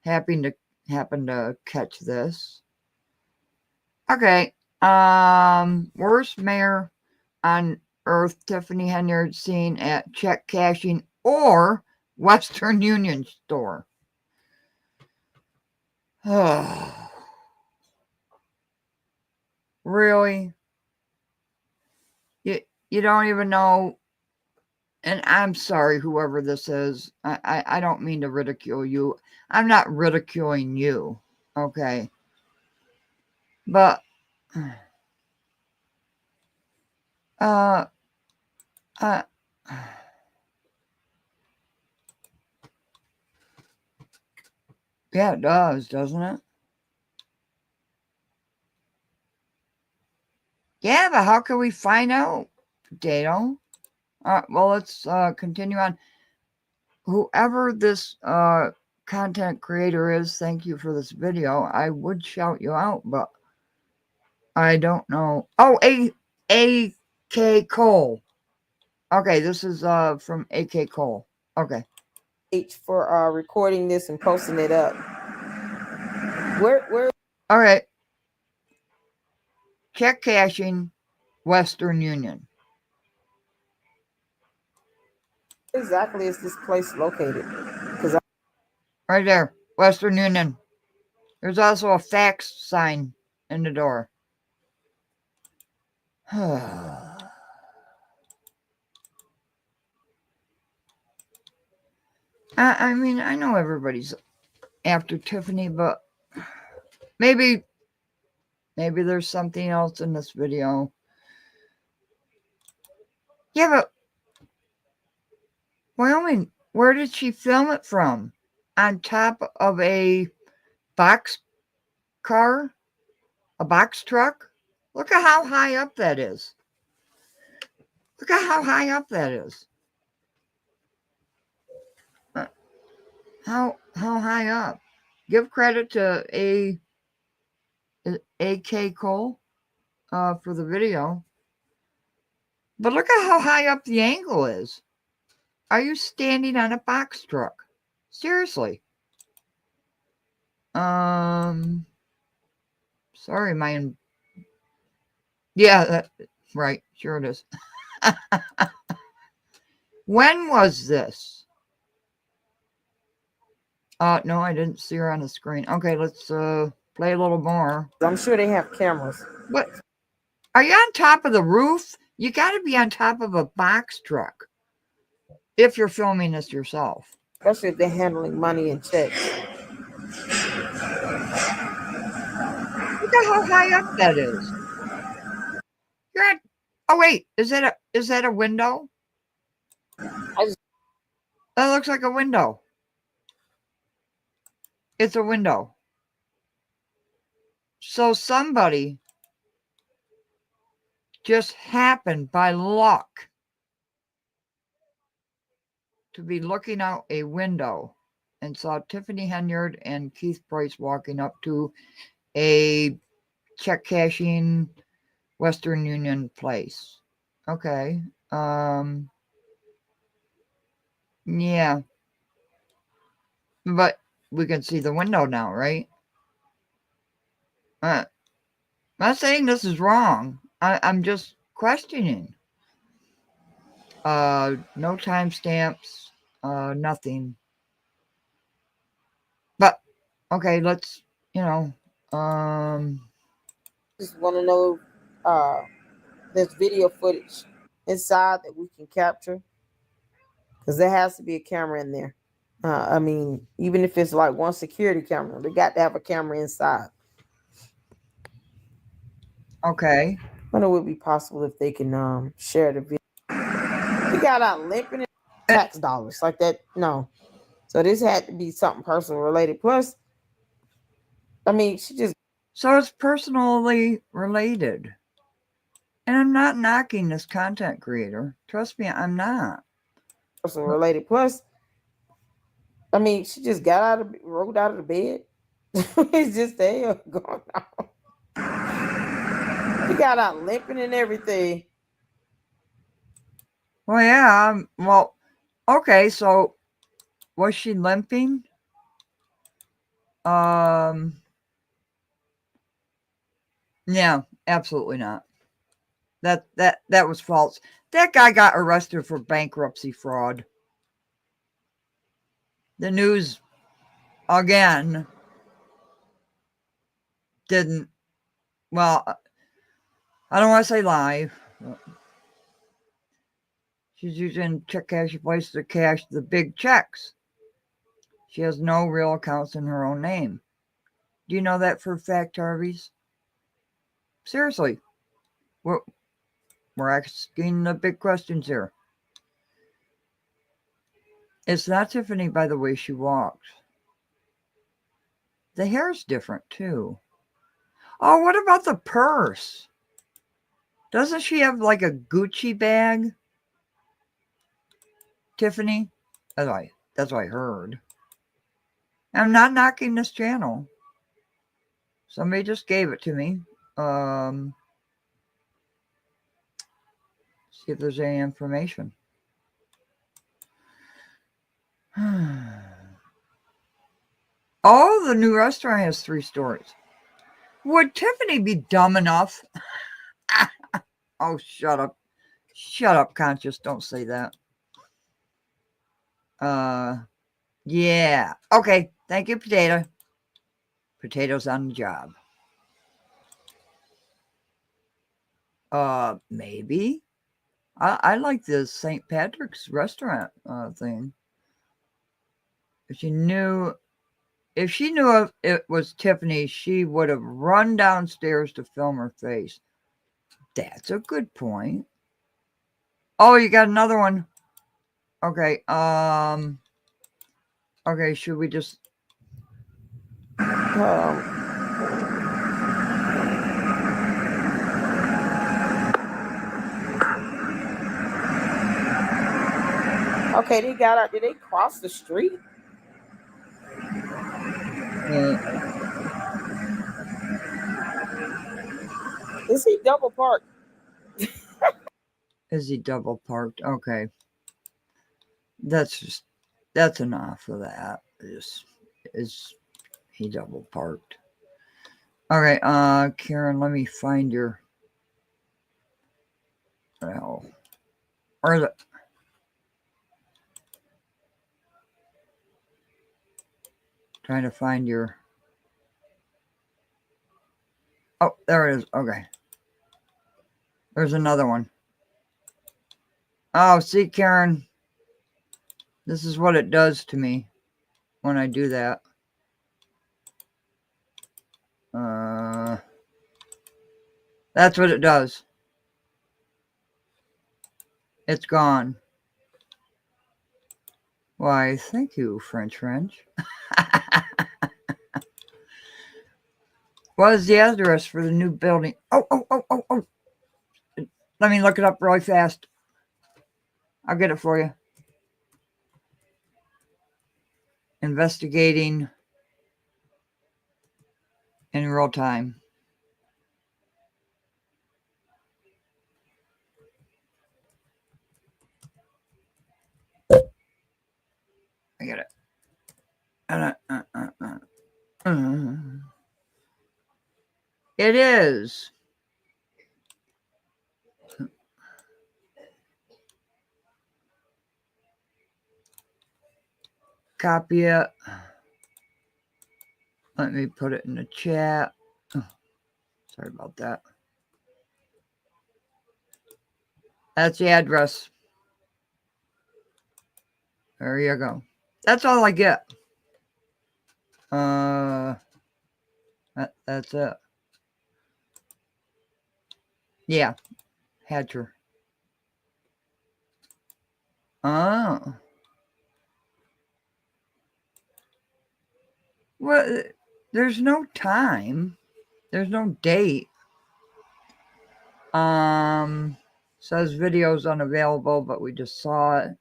happen to catch this. Okay. Worst mayor on unearthed Tiffany Henyards seen at check cashing or Western Union store? Really? You don't even know. And I'm sorry, whoever this is. I don't mean to ridicule you. I'm not ridiculing you. Okay. But yeah, it does, doesn't it? Yeah, but how can we find out, Potato? Well, let's continue on. Whoever this content creator is, thank you for this video. I would shout you out, but I don't know. Oh, A.K. Cole. Okay, this is from A.K. Cole. Okay. For recording this and posting it up. Where? All right. Check cashing, Western Union. Exactly is this place located? Right there, Western Union. There's also a fax sign in the door. I mean, I know everybody's after Tiffany, but maybe there's something else in this video. Yeah, but Wyoming, where did she film it from? On top of a box car? A box truck? Look at how high up that is. Look at how high up that is. How high up? Give credit to A.K. Cole for the video. But look at how high up the angle is. Are you standing on a box truck? Seriously. Sorry, yeah, right. Sure it is. When was this? No, I didn't see her on the screen. Okay, let's play a little more. I'm sure they have cameras. What? Are you on top of the roof? You got to be on top of a box truck if you're filming this yourself. Especially if they're handling money and checks. Look at how high up that is. You're at. Oh wait, is that a window? That looks like a window. It's a window. So somebody just happened by luck to be looking out a window and saw Tiffany Henyard and Keith Price walking up to a check cashing Western Union place. Okay. Yeah. But we can see the window now, right? I'm not saying this is wrong. I'm just questioning. No timestamps, nothing. But okay, let's, just want to know there's video footage inside that we can capture, because there has to be a camera in there. I mean, even if it's like one security camera, they got to have a camera inside. Okay. I wonder it would be possible if they can share the video. We got out limping tax dollars like that. No. So this had to be something personal related. Plus, I mean, she just. So it's personally related. And I'm not knocking this content creator. Trust me, I'm not. Personal related. Plus, I mean, she just rolled out of the bed. It's just there going on. She got out limping and everything. Well, yeah. Well, okay. So, was she limping? Yeah, absolutely not. That was false. That guy got arrested for bankruptcy fraud. The news, again, didn't, well, I don't want to say live. She's using check cashing place to cash the big checks. She has no real accounts in her own name. Do you know that for a fact, Harvey's? Seriously. We're asking the big questions here. It's not Tiffany by the way she walks. The hair's different too. Oh, what about the purse? Doesn't she have like a Gucci bag? Tiffany? That's what I heard. I'm not knocking this channel. Somebody just gave it to me. See if there's any information. Oh, the new restaurant has 3 stories. Would Tiffany be dumb enough? Oh, shut up. Shut up, Conscious. Don't say that. Yeah. Okay. Thank you, Potato. Potato's on the job. Maybe. I like the St. Patrick's restaurant thing. If she knew it was Tiffany, she would have run downstairs to film her face. That's a good point. Oh, you got another one. Okay. Okay, should we just Okay, they got out. Did they cross the street? Is he double parked? Is he double parked? Okay. That's enough of that. Is he double parked? Okay, Karen, let me find your or the trying to find your oh, there it is. Okay. There's another one. Oh, see, Karen, this is what it does to me when I do that. That's what it does. It's gone. Why, thank you, French. What is the address for the new building? Oh. Let me look it up really fast. I'll get it for you. Investigating in real time. I get it. It is. Copy it. Let me put it in the chat. Oh, sorry about that. That's the address. There you go. That's all I get. That's it. Yeah. Hatcher. Oh. Well, there's no time. There's no date. Says videos unavailable, but we just saw it.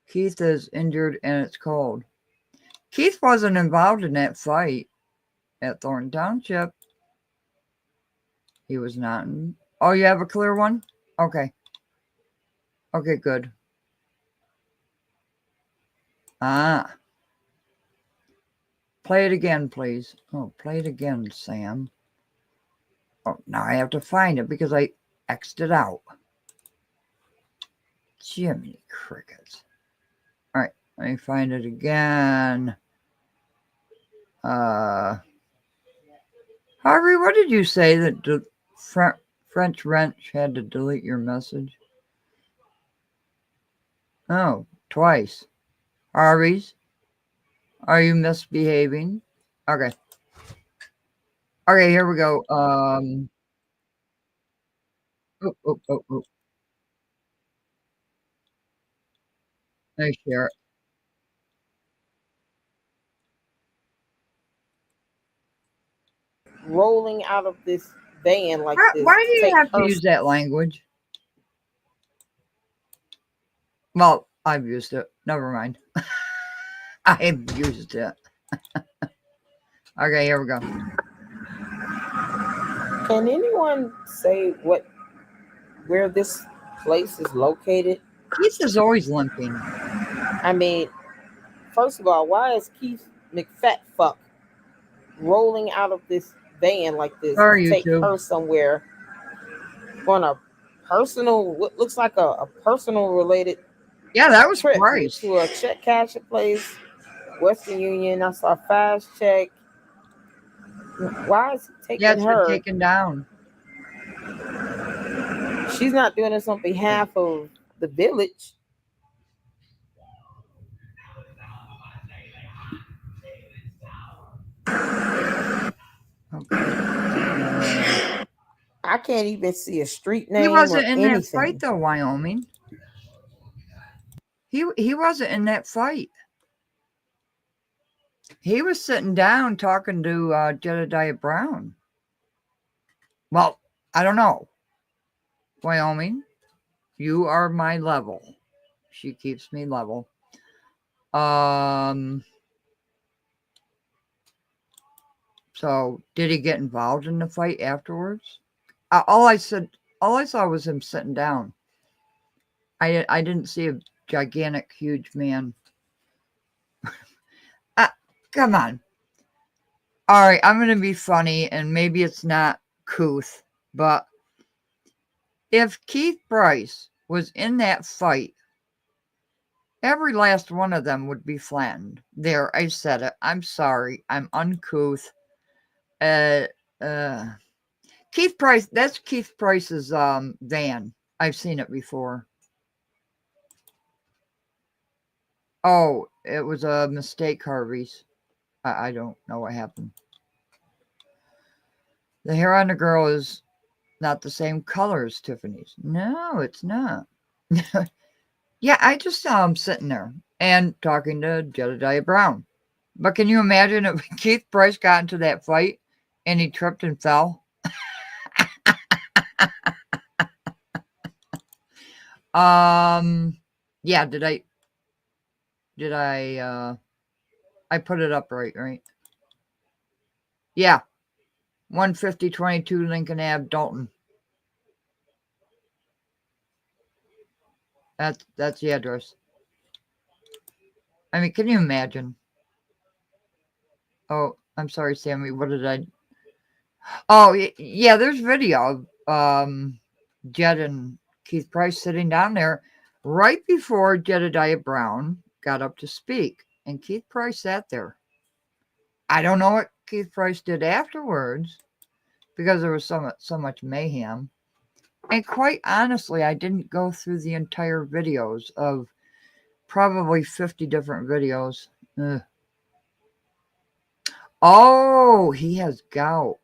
Keith is injured and it's cold. Keith wasn't involved in that fight at Thornton Township. He was not. Oh, you have a clear one? Okay. Okay, good. Play it again, please. Oh, play it again, Sam. Oh, now I have to find it because I X'd it out. Jiminy crickets. All right, let me find it again. Harvey, what did you say that the French wrench had to delete your message? Oh, twice. Harvey's, are you misbehaving? Okay. Okay, here we go. Oh. I share it. Rolling out of this van like this. Why do you take have to her use that language? Well, I've used it. Never mind. I've used it. Okay, here we go. Can anyone say where this place is located? Keith is always limping. I mean, first of all, why is Keith McFatfuck rolling out of this van like this Sorry, to take YouTube. her somewhere on a personal, what looks like a personal related Yeah, that was trip Price. to a check cashing place, Western Union. I saw Fast Check. Why is he taking Yeah, it's been her? taken down. She's not doing this on behalf of the village. I can't even see a street name. He wasn't or in anything. that fight though, Wyoming. He wasn't in that fight. He was sitting down talking to Jedediah Brown. Well, I don't know. Wyoming, you are my level. She keeps me level. So did he get involved in the fight afterwards? All I saw was him sitting down. I didn't see a gigantic, huge man. Come on. All right, I'm going to be funny, and maybe it's not couth, but if Keith Price was in that fight, every last one of them would be flattened. There, I said it. I'm sorry. I'm uncouth. Keith Price, that's Keith Price's van. I've seen it before. Oh, it was a mistake, Harvey's. I don't know what happened. The hair on the girl is not the same color as Tiffany's. No, it's not. Yeah, I just saw him sitting there and talking to Jedediah Brown. But can you imagine if Keith Price got into that fight and he tripped and fell? Yeah, did I put it up right? Yeah. 15022 Lincoln Ave, Dalton. That's the address. I mean, can you imagine? Oh, I'm sorry, Sammy. What did I? Oh, yeah. There's video of Jed and Keith Price sitting down there right before Jedediah Brown got up to speak, and Keith Price sat there. I don't know what Keith Price did afterwards because there was so much mayhem. And quite honestly, I didn't go through the entire videos of probably 50 different videos. Ugh. Oh, he has gout.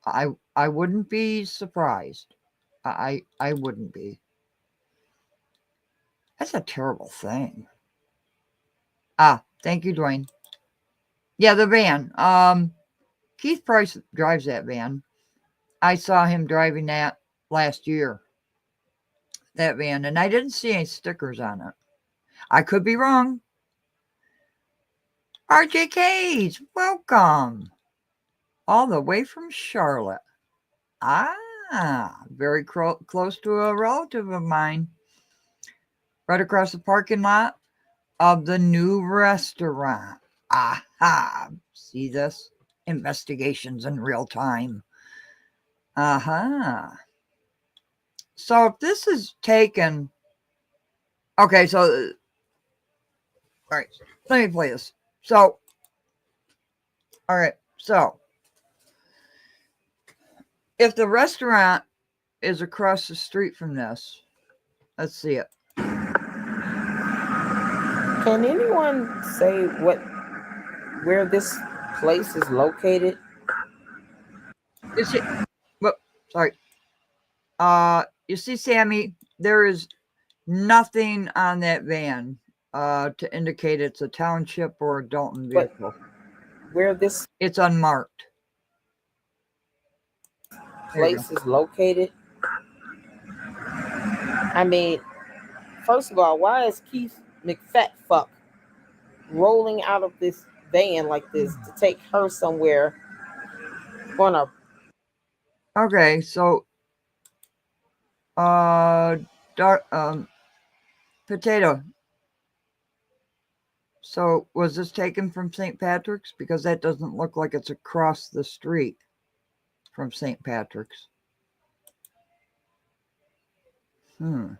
I wouldn't be surprised. I wouldn't be. That's a terrible thing. Thank you, Dwayne. Yeah, the van. Keith Price drives that van. I saw him driving that last year. That van, and I didn't see any stickers on it. I could be wrong. RJKs, welcome. All the way from Charlotte. Very close to a relative of mine. Right across the parking lot of the new restaurant. Aha. See this? Investigations in real time. So if this is taken, okay, so, all right, let me play this. So, all right, so if the restaurant is across the street from this, let's see it. Can anyone say where this place is located? Is it? Well, sorry. You see, Sammy, there is nothing on that van to indicate it's a township or a Dalton vehicle. Where this It's unmarked. place is located? I mean, first of all, why is Keith McFatfuck rolling out of this van like this to take her somewhere? Okay, so potato. So was this taken from St. Patrick's? Because that doesn't look like it's across the street from St. Patrick's. Yeah.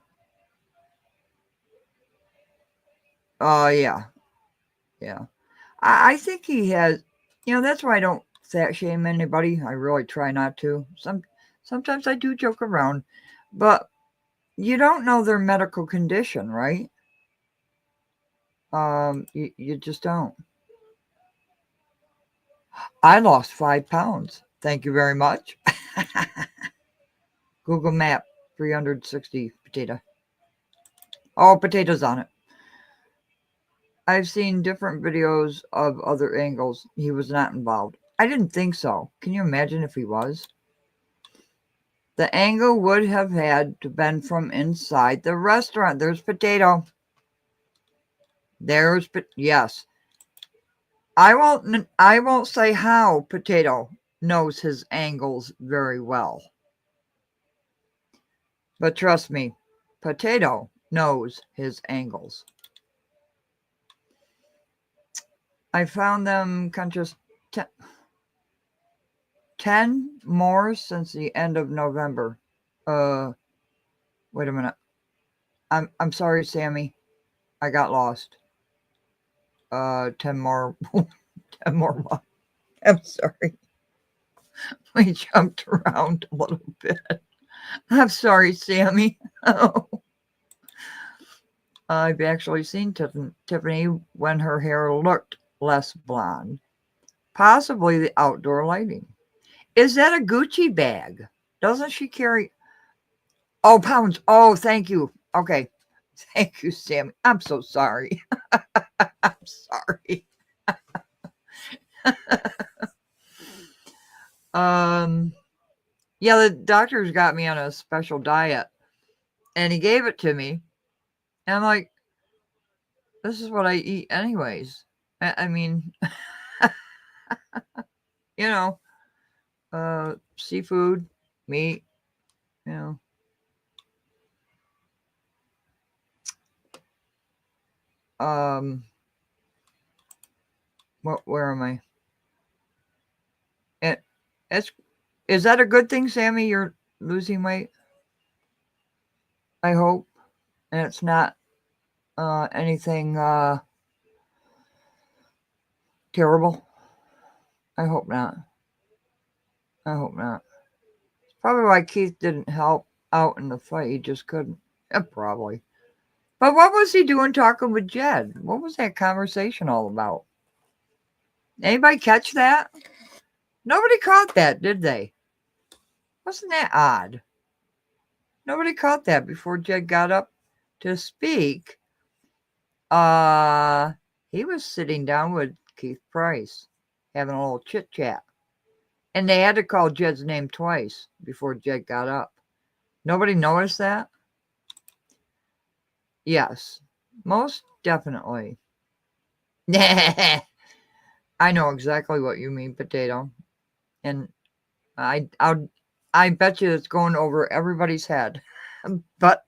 I think he has, that's why I don't fat shame anybody. I really try not to. Sometimes I do joke around, but you don't know their medical condition, right? You just don't. I lost 5 pounds. Thank you very much. Google Map, 360 potato. Oh, potatoes on it. I've seen different videos of other angles. He was not involved. I didn't think so. Can you imagine if he was? The angle would have had to been from inside the restaurant. There's potato. Yes. I won't say how potato knows his angles very well. But trust me, potato knows his angles. I found them just 10 more since the end of November. Wait a minute. I'm sorry, Sammy. I got lost. 10 more. 10 more. I'm sorry. We jumped around a little bit. I'm sorry, Sammy. Oh. I've actually seen Tiffany when her hair looked less blonde. Possibly the outdoor lighting. Is that a Gucci bag? Doesn't she carry? Oh, pounds. Oh, thank you. Okay. Thank you, Sammy. I'm so sorry. I'm sorry. Yeah, the doctor's got me on a special diet and he gave it to me. And I'm like, this is what I eat anyways. I mean, seafood, meat, where am I? Is that a good thing, Sammy? You're losing weight? I hope. And it's not anything terrible. I hope not. It's probably why Keith didn't help out in the fight. He just couldn't. Yeah, probably. But what was he doing talking with Jed? What was that conversation all about? Anybody catch that? Nobody caught that, did they? Wasn't that odd? Nobody caught that before Jed got up to speak. He was sitting down with Keith Price, having a little chit chat. And they had to call Jed's name twice before Jed got up. Nobody noticed that? Yes, most definitely. I know exactly what you mean, potato. And I bet you it's going over everybody's head. But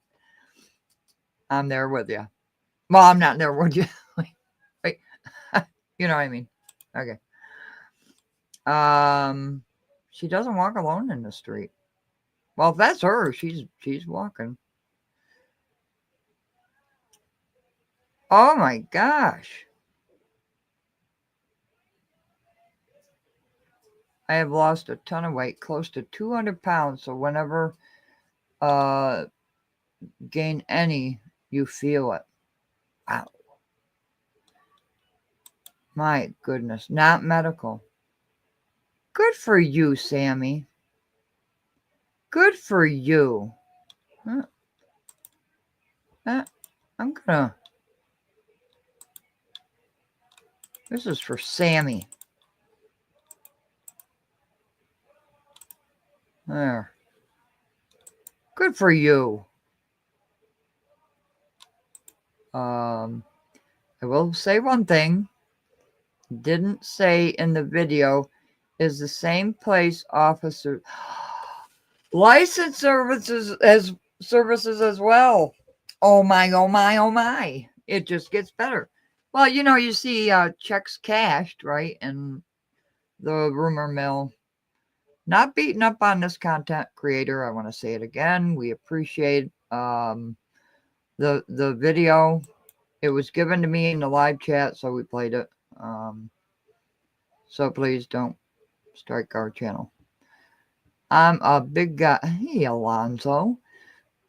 I'm there with you. Well, I'm not there with you. You know what I mean. Okay. She doesn't walk alone in the street. Well, if that's her, she's walking. Oh my gosh. I have lost a ton of weight, close to 200 pounds. So whenever gain any, you feel it. Wow. My goodness, not medical. Good for you, Sammy. Good for you. I'm gonna. This is for Sammy. There. Good for you. I will say one thing. Didn't say in the video is the same place officer license services as well. Oh my, oh my, oh my. It just gets better. Well, you see checks cashed, right? And the rumor mill. Not beating up on this content creator. I want to say it again. We appreciate the video. It was given to me in the live chat, so we played it. So please don't strike our channel. I'm a big guy. Hey, Alonzo.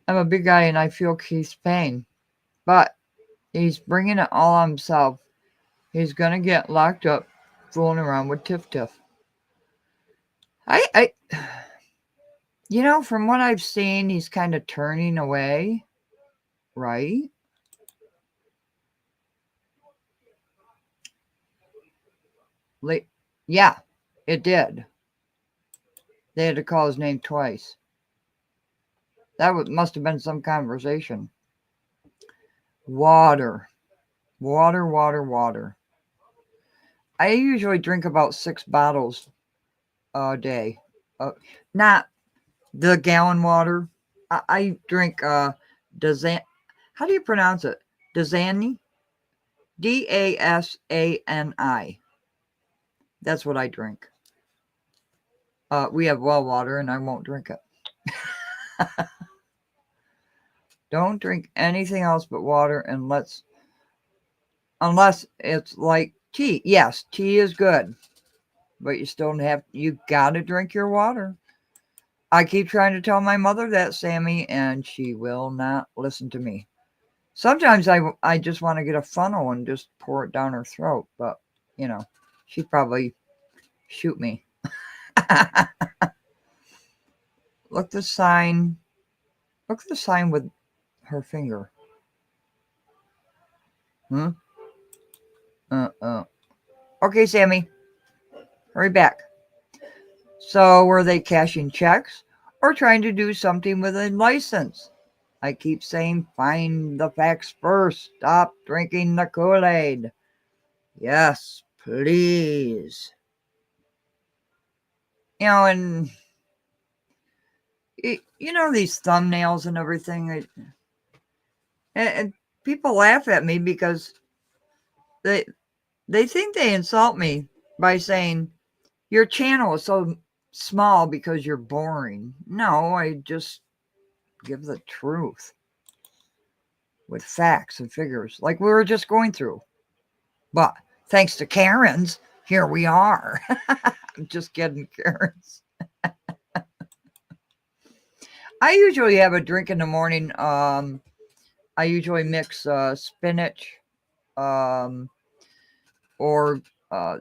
I'm a big guy and I feel Keith's pain. But he's bringing it all on himself. He's going to get locked up fooling around with Tiff Tiff. From what I've seen, he's kind of turning away. Right? Yeah, it did. They had to call his name twice. That must have been some conversation. Water. Water, water, water. I usually drink about 6 bottles a day. Not the gallon water. I drink Dasani. How do you pronounce it? Dasani? Dasani. That's what I drink. We have well water and I won't drink it. Don't drink anything else but water unless it's like tea. Yes, tea is good. But you gotta drink your water. I keep trying to tell my mother that, Sammy, and she will not listen to me. Sometimes I just want to get a funnel and just pour it down her throat, but she'd probably shoot me. Look the sign with her finger. Okay, Sammy. Hurry back. So were they cashing checks or trying to do something with a license? I keep saying find the facts first. Stop drinking the Kool-Aid. Yes, please. And these thumbnails and everything. And people laugh at me because they think they insult me by saying your channel is so small because you're boring. No, I just give the truth with facts and figures like we were just going through. But thanks to Karen's, here we are. I'm just kidding, Karen's. I usually have a drink in the morning. I usually mix spinach, or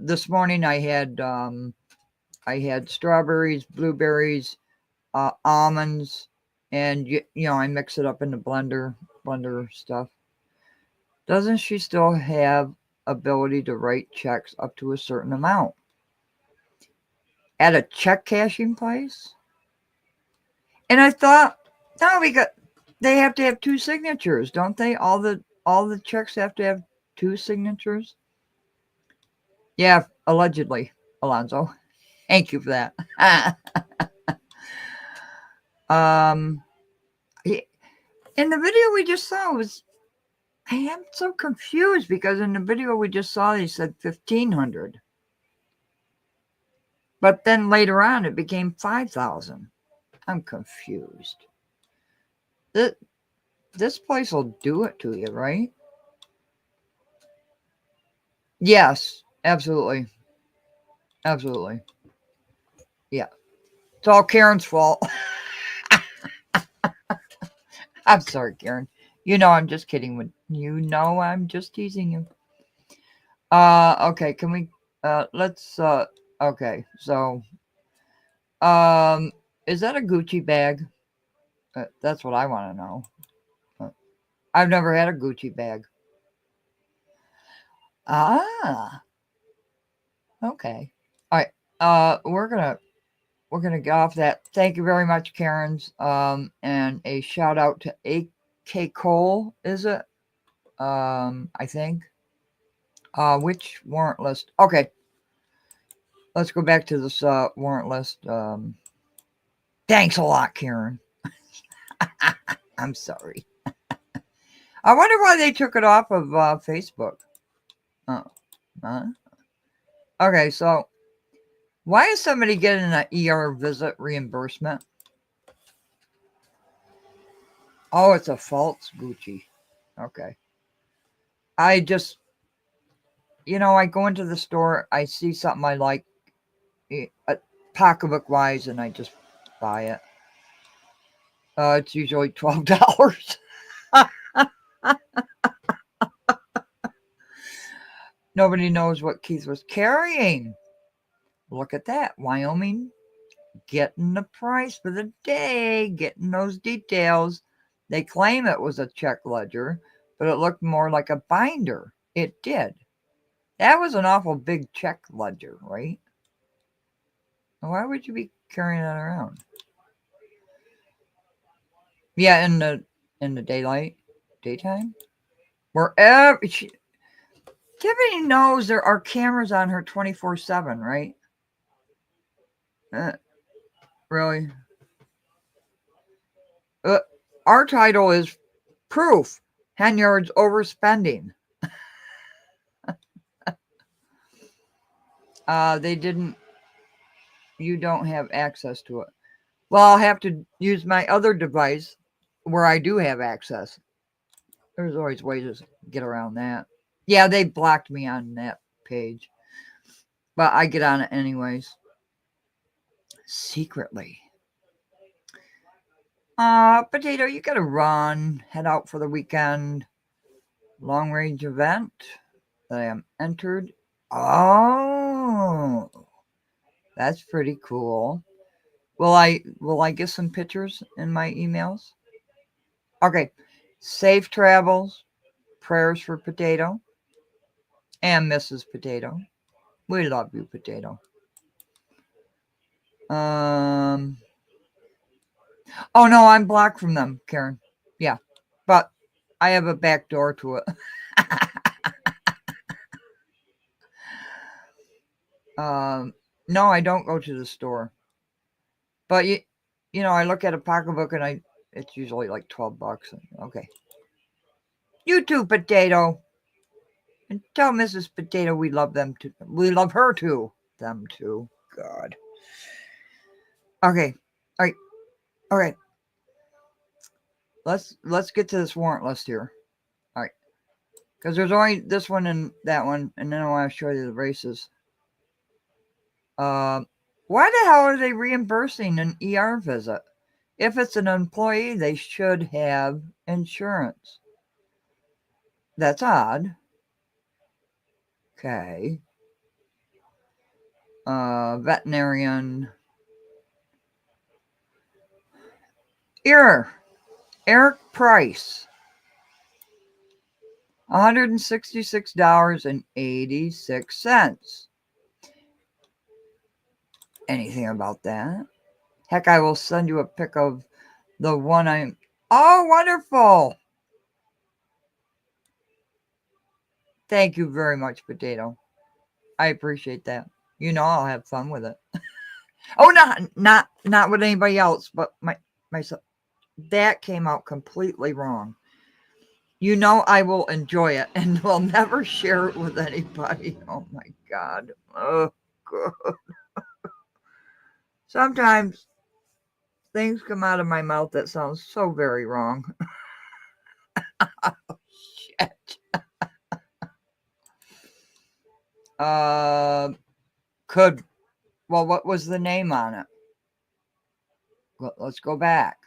this morning I had strawberries, blueberries, almonds, and I mix it up in the blender stuff. Doesn't she still have ability to write checks up to a certain amount at a check cashing place? And I thought, no, they have to have 2 signatures, don't they? All the checks have to have 2 signatures. Yeah, allegedly, Alonzo. Thank you for that. In the video we just saw I am so confused because in the video we just saw they said 1,500. But then later on, it became 5,000. I'm confused. This place will do it to you, right? Yes, absolutely. Absolutely. Yeah. It's all Karen's fault. I'm sorry, Karen. You know I'm just kidding with you. Know I'm just teasing you. Okay, can we let's okay, so is that a Gucci bag? That's what I want to know. I've never had a Gucci bag. Ah, okay. All right. We're gonna get off that. Thank you very much, Karen's. And a shout out to AK Cole, is it? I think. Which warrant list? Okay. Let's go back to this warrant list. Thanks a lot, Karen. I'm sorry. I wonder why they took it off of Facebook. Oh. Okay, so why is somebody getting an ER visit reimbursement? Oh, it's a false Gucci. Okay. I just, I go into the store, I see something I like, pocketbook wise, and I just buy it. It's usually $12. Nobody knows what Keith was carrying. Look at that. Wyoming getting the price for the day, getting those details. They claim it was a check ledger, but it looked more like a binder. It did. That was an awful big check ledger, right? Why would you be carrying that around? Yeah, in the daytime, wherever Tiffany knows there are cameras on her 24/7, right? Really? Our title is Proof. Henyards Overspending. They didn't. You don't have access to it. Well, I'll have to use my other device where I do have access. There's always ways to get around that. Yeah, they blocked me on that page. But I get on it anyways. Secretly. Potato, you gotta run. Head out for the weekend. Long range event that I am entered. Oh, that's pretty cool. Will I get some pictures in my emails? Okay. Safe travels. Prayers for Potato and Mrs. Potato. We love you, Potato. Oh no, I'm blocked from them, Karen. Yeah, but I have a back door to it. No, I don't go to the store. But I look at a pocketbook and it's usually like $12. Okay. You too, Potato. And tell Mrs. Potato we love them too. We love her too. Them too. God. Okay. All right. All right. Let's get to this warrant list here. All right. Because there's only this one and that one, and then I want to show you the races. Why the hell are they reimbursing an ER visit? If it's an employee, they should have insurance. That's odd. Okay. Veterinarian. Eric Price. $166.86. Anything about that? Heck, I will send you a pic of the one I'm... Oh, wonderful! Thank you very much, Potato. I appreciate that. I'll have fun with it. Oh, not with anybody else, but myself. That came out completely wrong. I will enjoy it and will never share it with anybody. Oh my God. Oh God. Sometimes things come out of my mouth that sounds so very wrong. Oh, shit. Well, what was the name on it? Well, let's go back.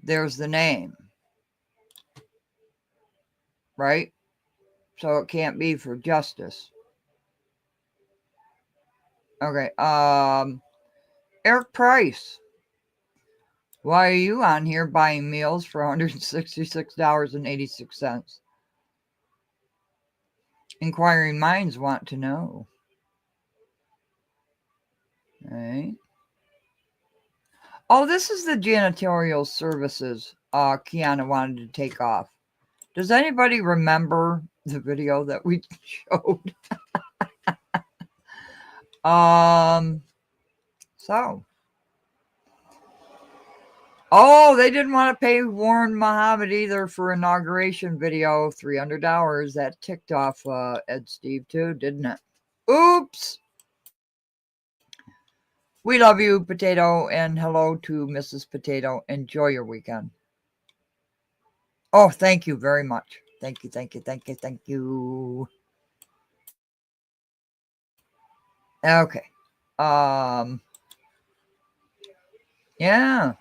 There's the name. Right? So it can't be for justice. Okay. Eric Price. Why are you on here buying meals for $166.86? Inquiring minds want to know. Right. Oh, this is the janitorial services Kiana wanted to take off. Does anybody remember the video that we showed? So. Oh, they didn't want to pay Warren Muhammad either for inauguration video. $300. That ticked off Ed Steve too, didn't it? Oops. We love you, Potato, and hello to Mrs. Potato. Enjoy your weekend. Oh, thank you very much. Thank you, thank you, thank you, thank you. Okay. Yeah.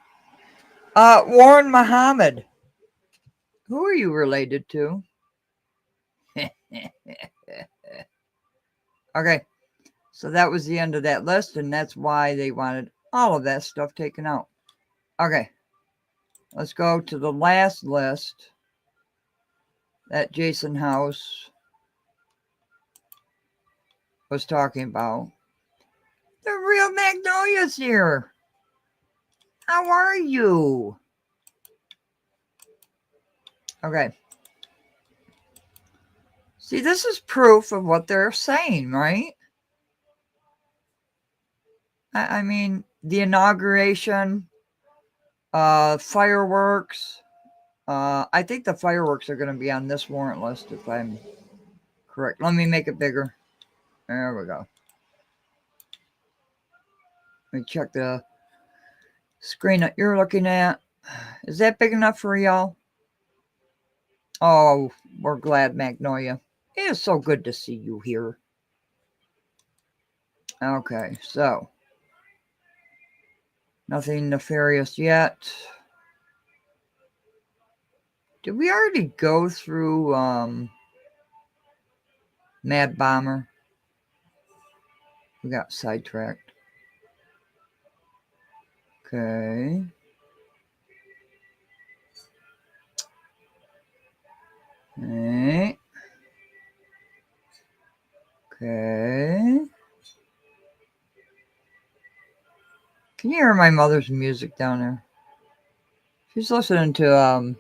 Warren Muhammad. Who are you related to? Okay. So that was the end of that list, and that's why they wanted all of that stuff taken out. Okay. Let's go to the last list that Jason House was talking about. The real Magnolia's here. How are you? Okay. See, this is proof of what they're saying, right? I mean, the inauguration, fireworks. I think the fireworks are going to be on this warrant list, if I'm correct. Let me make it bigger. There we go. Let me check the screen that you're looking at. Is that big enough for y'all? Oh, we're glad, Magnolia. It is so good to see you here. Okay, so nothing nefarious yet. Did we already go through Mad Bomber? We got sidetracked. Okay. Okay. Okay. Can you hear my mother's music down there? She's listening to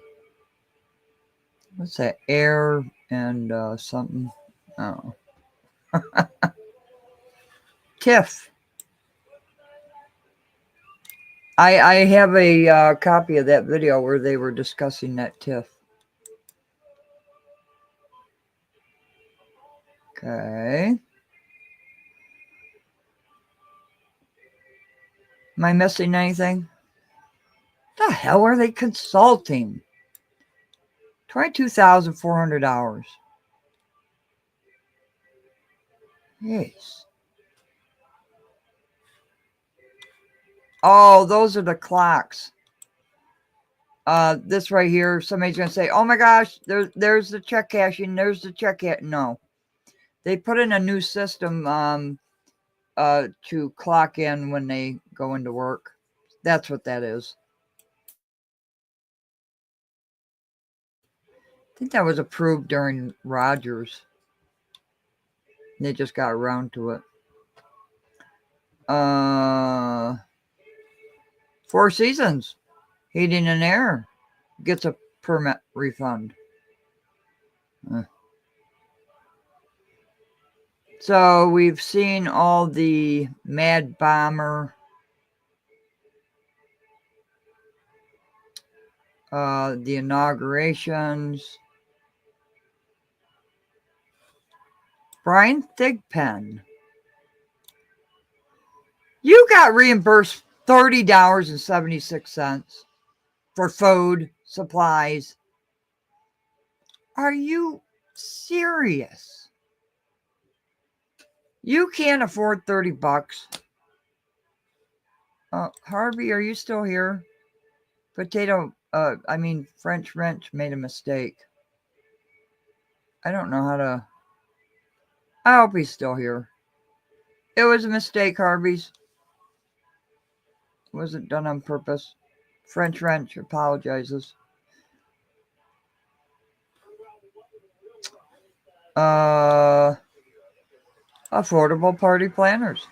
what's that? Air and something. Oh. Tiff. I have a copy of that video where they were discussing that Tiff. Okay. Am I missing anything? The hell are they consulting? $22,400. Yes. Oh, those are the clocks. This right here, somebody's gonna say, "Oh my gosh, there's the check cashing. There's the check cash." No, they put in a new system to clock in when they go into work. That's what that is. I think that was approved during Rogers. They just got around to it. Four Seasons Heating and Air gets a permit refund. So we've seen all the Mad Bomber, the inaugurations. Brian Thigpen. You got reimbursed $30.76 for food, supplies. Are you serious? You can't afford $30. Harvey, are you still here? French Wrench made a mistake. I don't know how to. I hope he's still here. It was a mistake, Harvey's. It wasn't done on purpose. French Wrench apologizes. Affordable party planners.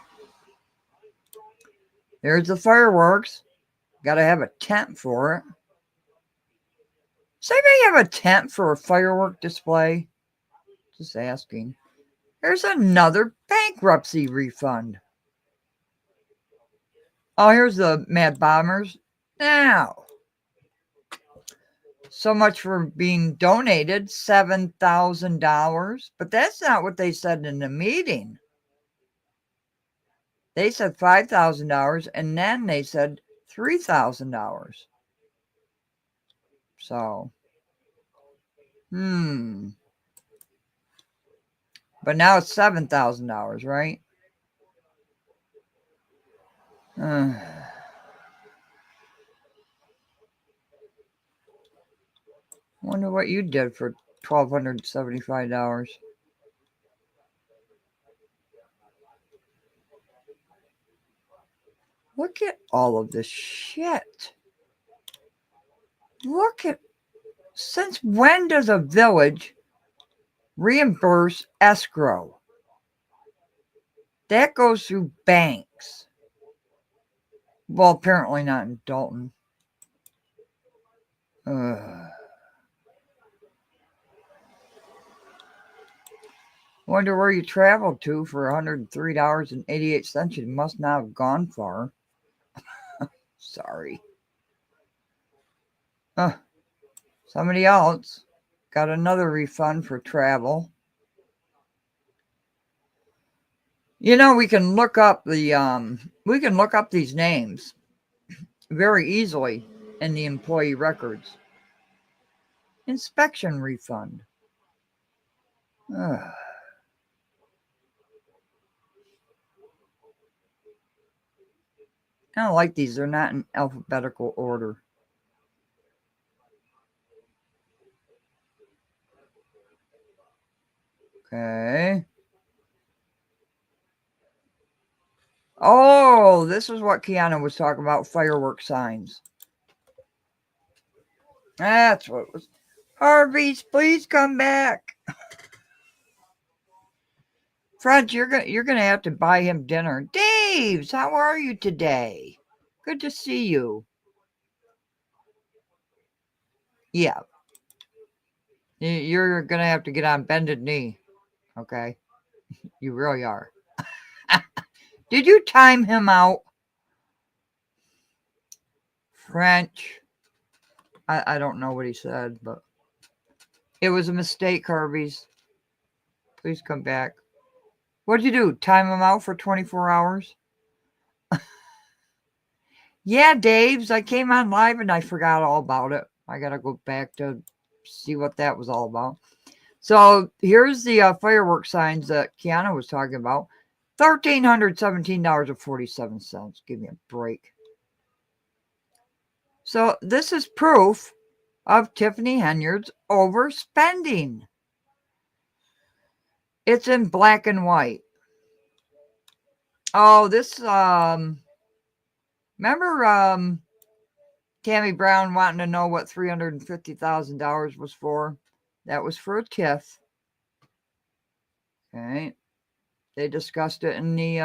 There's the fireworks. Got to have a tent for it. Does anybody have a tent for a firework display? Just asking. There's another bankruptcy refund. Oh, here's the Mad Bombers. Now, so much for being donated, $7,000. But that's not what they said in the meeting. They said $5,000, and then they said $3,000. So, But now it's $7,000, right? Wonder what you did for $1,275. Look at all of this shit. Since when does a village reimburse escrow? That goes through banks. Well, apparently not in Dalton. Wonder where you traveled to for $103.88. You must not have gone far. Sorry. Somebody else got another refund for travel. You know, we can look up these names very easily in the employee records. Inspection refund. I don't like these. They're not in alphabetical order. Okay. Oh, this is what Kiana was talking about, fireworks signs. That's what it was. Harvey's, please come back. French, you're gonna have to buy him dinner. Daves, how are you today? Good to see you. Yeah. You're gonna have to get on bended knee. Okay. You really are. Did you time him out? French. I don't know what he said, but it was a mistake, Harvey's. Please come back. What'd you do? Time him out for 24 hours? Yeah, Dave's. I came on live and I forgot all about it. I got to go back to see what that was all about. So here's the fireworks signs that Kiana was talking about. $1,317.47. Give me a break. So this is proof of Tiffany Henyards overspending. It's in black and white. Oh, this, remember Tammy Brown wanting to know what $350,000 was for? That was for a TIF. Okay. They discussed it in the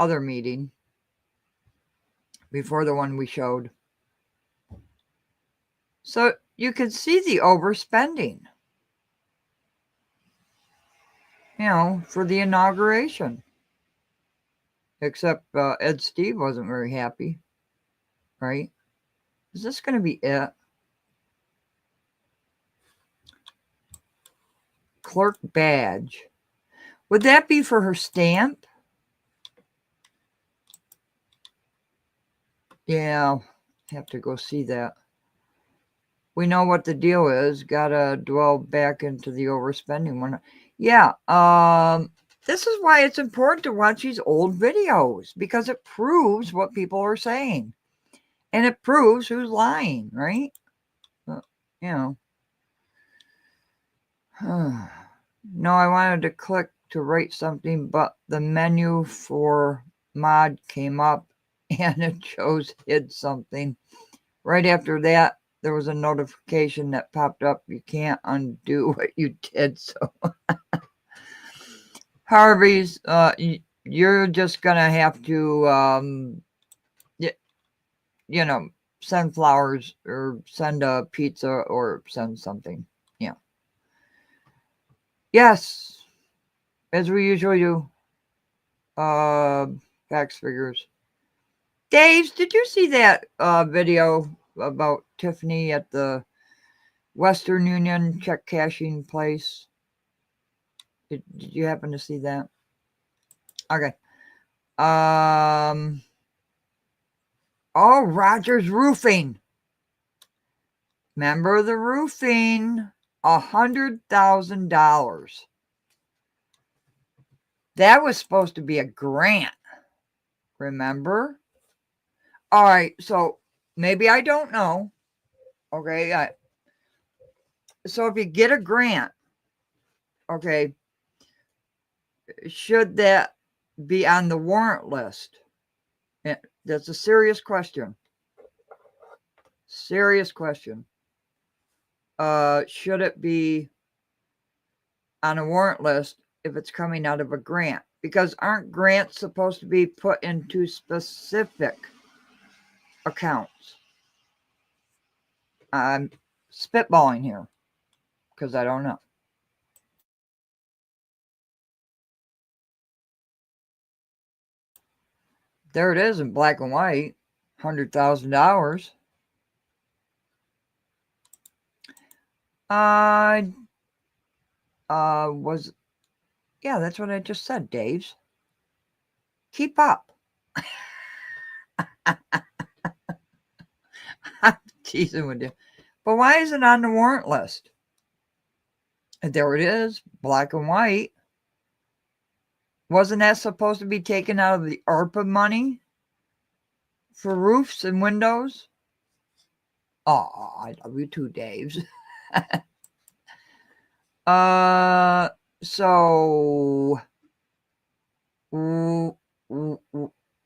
other meeting before the one we showed. So you can see the overspending, you know, for the inauguration. Except Ed Steve wasn't very happy, right? Is this going to be it? Clerk badge. Would that be for her stamp? Yeah, have to go see that. We know what the deal is. Gotta dwell back into the overspending one. Yeah, this is why it's important to watch these old videos, because it proves what people are saying. And it proves who's lying, right? You know. No, I wanted to click to write something, but the menu for mod came up and it shows hid something. Right after that, there was a notification that popped up. You can't undo what you did. So, Harvey's, you're just going to have to, you know, send flowers or send a pizza or send something. Yeah. Yes, as we usually do. Facts, figures. Dave, did you see that video about Tiffany at the Western Union check cashing place? Did you happen to see that? Okay. Oh, Rogers Roofing. Remember the roofing? $100,000. That was supposed to be a grant. Remember? All right, so maybe I don't know. Okay, so if you get a grant, okay, should that be on the warrant list? That's a serious question. Serious question. Should it be on a warrant list if it's coming out of a grant? Because aren't grants supposed to be put into specific accounts? I'm spitballing here because I don't know. There it is in black and white, $100,000. Yeah, that's what I just said, Dave. Keep up. I'm teasing with you. But why is it on the warrant list? And there it is, black and white. Wasn't that supposed to be taken out of the ARPA money for roofs and windows? Oh, I love you too, Dave. So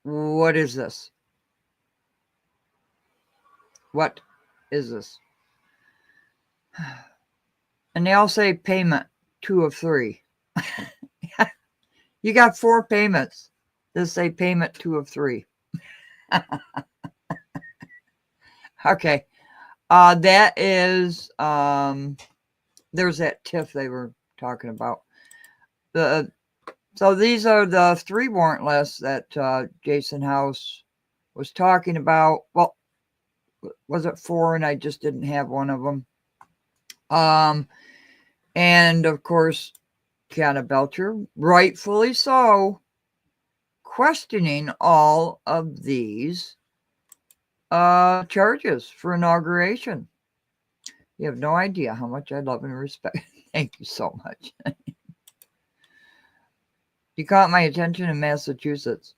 what is this? What is this? And they all say payment 2 of 3. You got 4 payments. They say payment 2 of 3. Okay. That is there's that TIF they were talking about. So these are the 3 warrant lists that Jason House was talking about. Well, was it 4 and I just didn't have one of them? And of course, Kiana Belcher, rightfully so, questioning all of these charges for inauguration. You have no idea how much I love and respect. Thank you so much. You caught my attention in Massachusetts.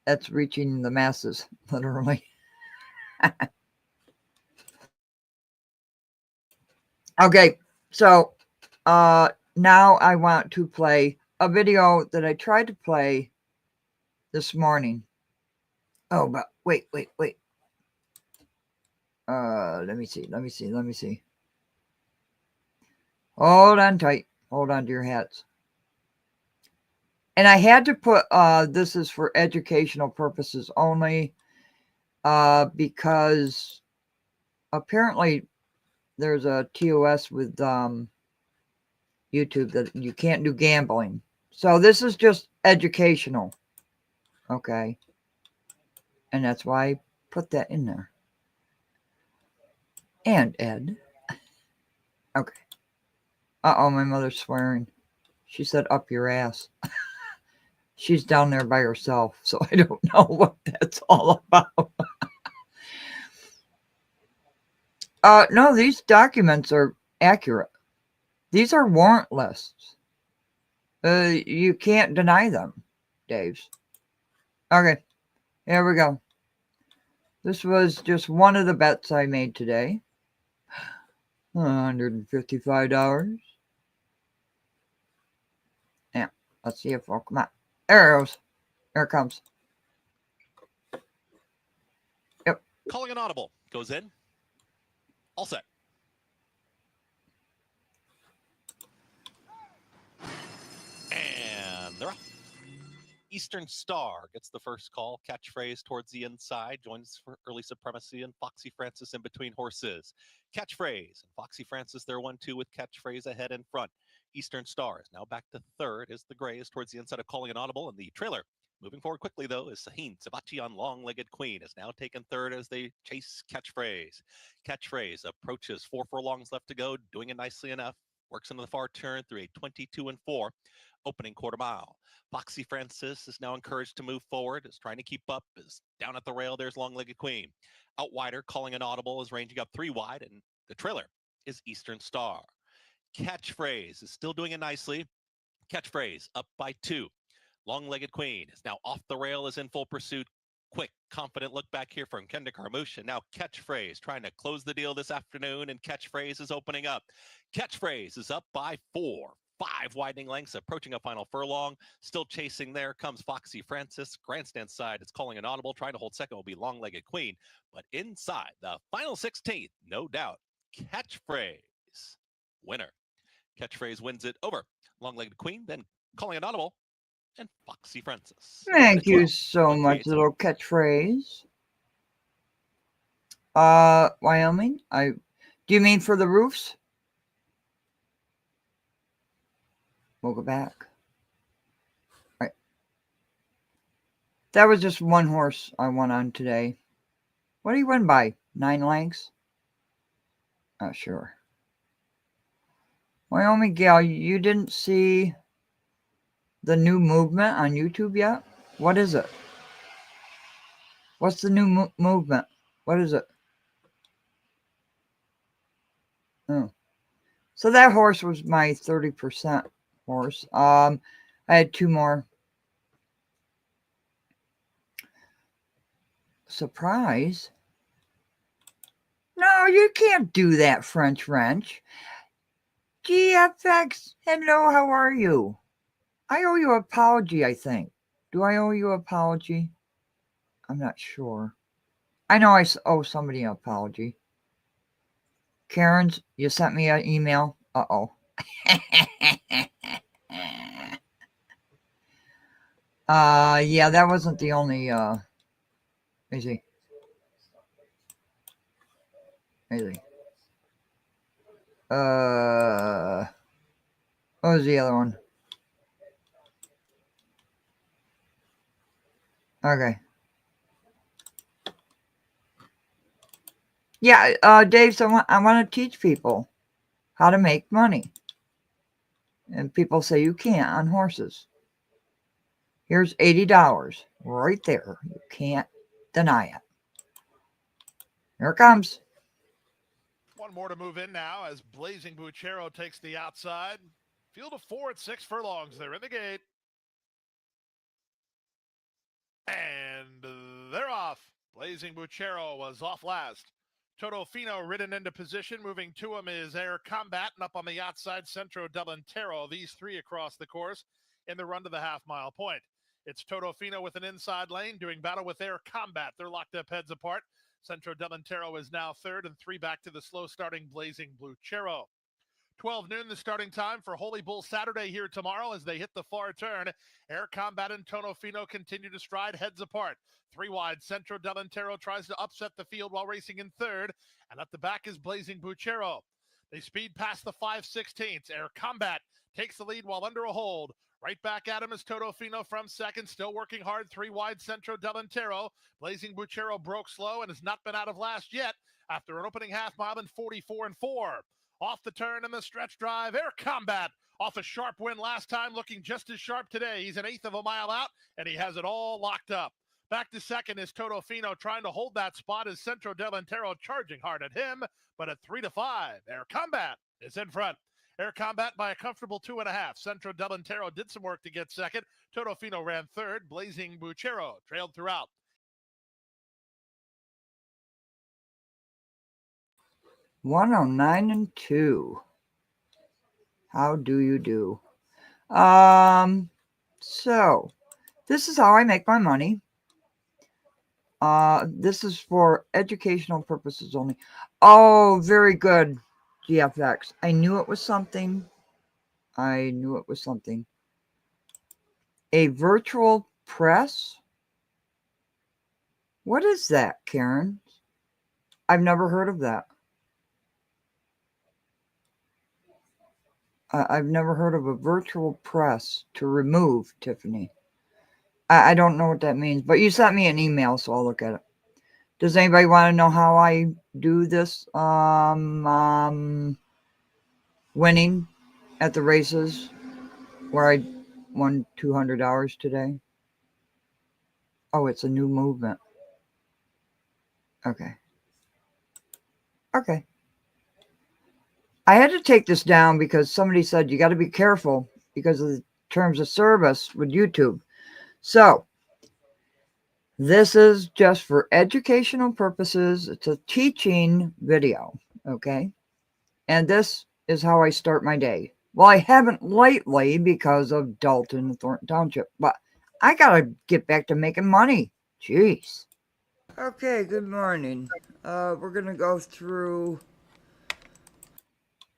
That's reaching the masses, literally. Okay, so now I want to play a video that I tried to play this morning. Oh, but wait. Let me see. Hold on tight. Hold on to your hats. And I had to put, this is for educational purposes only, because apparently there's a TOS with YouTube that you can't do gambling. So this is just educational. Okay. And that's why I put that in there. And Ed. Okay. Uh-oh, my mother's swearing. She said, up your ass. She's down there by herself, so I don't know what that's all about. No, these documents are accurate. These are warrant lists. You can't deny them, Dave's. Okay, here we go. This was just one of the bets I made today. $155. Yeah, let's see if it'll come out. There it goes. There it comes. Yep. Calling an audible. Goes in. All set. And they're off. Eastern Star gets the first call. Catchphrase towards the inside. Joins for early supremacy and Foxy Francis in between horses. Catchphrase. Foxy Francis, they're 1-2 with Catchphrase ahead in front. Eastern Star is now back to third as the gray is towards the inside of Calling an Audible. And the trailer moving forward quickly, though, is Sahin Sabachi on Long-Legged Queen is now taken third as they chase Catchphrase. Catchphrase approaches 4 furlongs left to go, doing it nicely enough. Works into the far turn through a 22-4 opening quarter mile. Foxy Francis is now encouraged to move forward, is trying to keep up, is down at the rail. There's Long-Legged Queen. Out wider, Calling an Audible is ranging up 3 wide, and the trailer is Eastern Star. Catchphrase is still doing it nicely. Catchphrase up by 2. Long-Legged Queen is now off the rail, is in full pursuit. Quick, confident look back here from Kenda Carmouche. And now Catchphrase trying to close the deal this afternoon, and Catchphrase is opening up. Catchphrase is up by 4. 5 widening lengths, approaching a final furlong. Still chasing there comes Foxy Francis. Grandstand side, it's Calling an Audible. Trying to hold second will be Long-Legged Queen. But inside the final 16th, no doubt, Catchphrase, winner. Catchphrase wins it over Long-Legged Queen, then Calling an Audible, and Foxy Francis. Thank you so much, little Catchphrase. Wyoming? Do you mean for the roofs? We'll go back. All right. That was just one horse I won on today. What do you win by? 9 lengths? Not sure. Wyoming Gal, you didn't see the new movement on YouTube yet? What is it? What's the new movement? What is it? Oh. So that horse was my 30% horse. I had 2 more. Surprise. No, you can't do that, French wrench. GFX, hello, how are you? I owe you an apology, I think. Do I owe you an apology? I'm not sure. I know I owe somebody an apology. Karen's, you sent me an email. Uh-oh. Yeah, that wasn't the only, easy. What was the other one? Okay. Yeah, Dave, so I want to teach people how to make money. And people say you can't on horses. Here's $80 right there. You can't deny it. Here it comes. One more to move in now as Blazing Buchero takes the outside. Field of 4 at 6 furlongs. They're in the gate. And they're off. Blazing Buchero was off last. Toto Fino ridden into position. Moving to him is Air Combat, and up on the outside, Centro Delantero. These 3 across the course in the run to the half-mile point. It's Toto Fino with an inside lane doing battle with Air Combat. They're locked up heads apart. Centro Delantero is now third, and 3 back to the slow-starting Blazing Buchero. 12 noon, the starting time for Holy Bull Saturday here tomorrow as they hit the far turn. Air Combat and Tono Fino continue to stride heads apart. 3 wide, Centro Delantero tries to upset the field while racing in third, and at the back is Blazing Buchero. They speed past the 5/16. Air Combat takes the lead while under a hold. Right back at him is Toto Fino from second, still working hard. 3 wide, Centro Delantero. Blazing Buchero broke slow and has not been out of last yet after an opening half mile in 44-4. Off the turn in the stretch drive, Air Combat off a sharp win last time, looking just as sharp today. He's an 1/8 of a mile out, and he has it all locked up. Back to second is Totofino trying to hold that spot as Centro Delantero charging hard at him, but at 3-5, Air Combat is in front. Air Combat by a comfortable 2.5. Centro Delantero did some work to get second. Totofino ran third. Blazing Buchero trailed throughout. $109 and $2. How do you do? So this is how I make my money. This is for educational purposes only. Oh, very good, GFX. I knew it was something. I knew it was something. A virtual press? What is that, Karen? I've never heard of that. I've never heard of a virtual press to remove, Tiffany. I don't know what that means, but you sent me an email, so I'll look at it. Does anybody want to know how I do this? Winning at the races where I won $200 today. Oh, it's a new movement. Okay. Okay. I had to take this down because somebody said you got to be careful because of the terms of service with YouTube. So this is just for educational purposes. It's a teaching video. Okay. And this is how I start my day. Well, I haven't lately because of Dalton and Thornton Township, but I got to get back to making money. Jeez. Okay. Good morning. We're going to go through.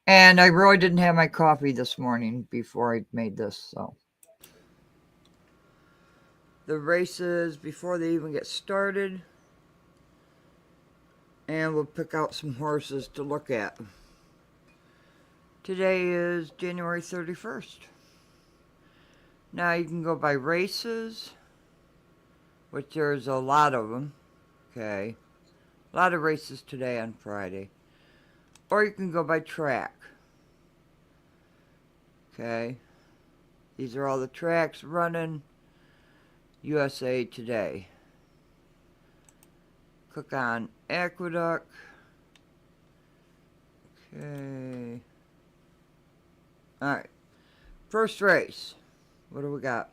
And I really didn't have my coffee this morning before I made this, so. The races before they even get started. And we'll pick out some horses to look at. Today is January 31st. Now you can go by races, which there's a lot of them. Okay. A lot of races today on Friday. Or you can go by track. Okay. These are all the tracks running USA Today. Click on Aqueduct. Okay. Alright. First race. What do we got?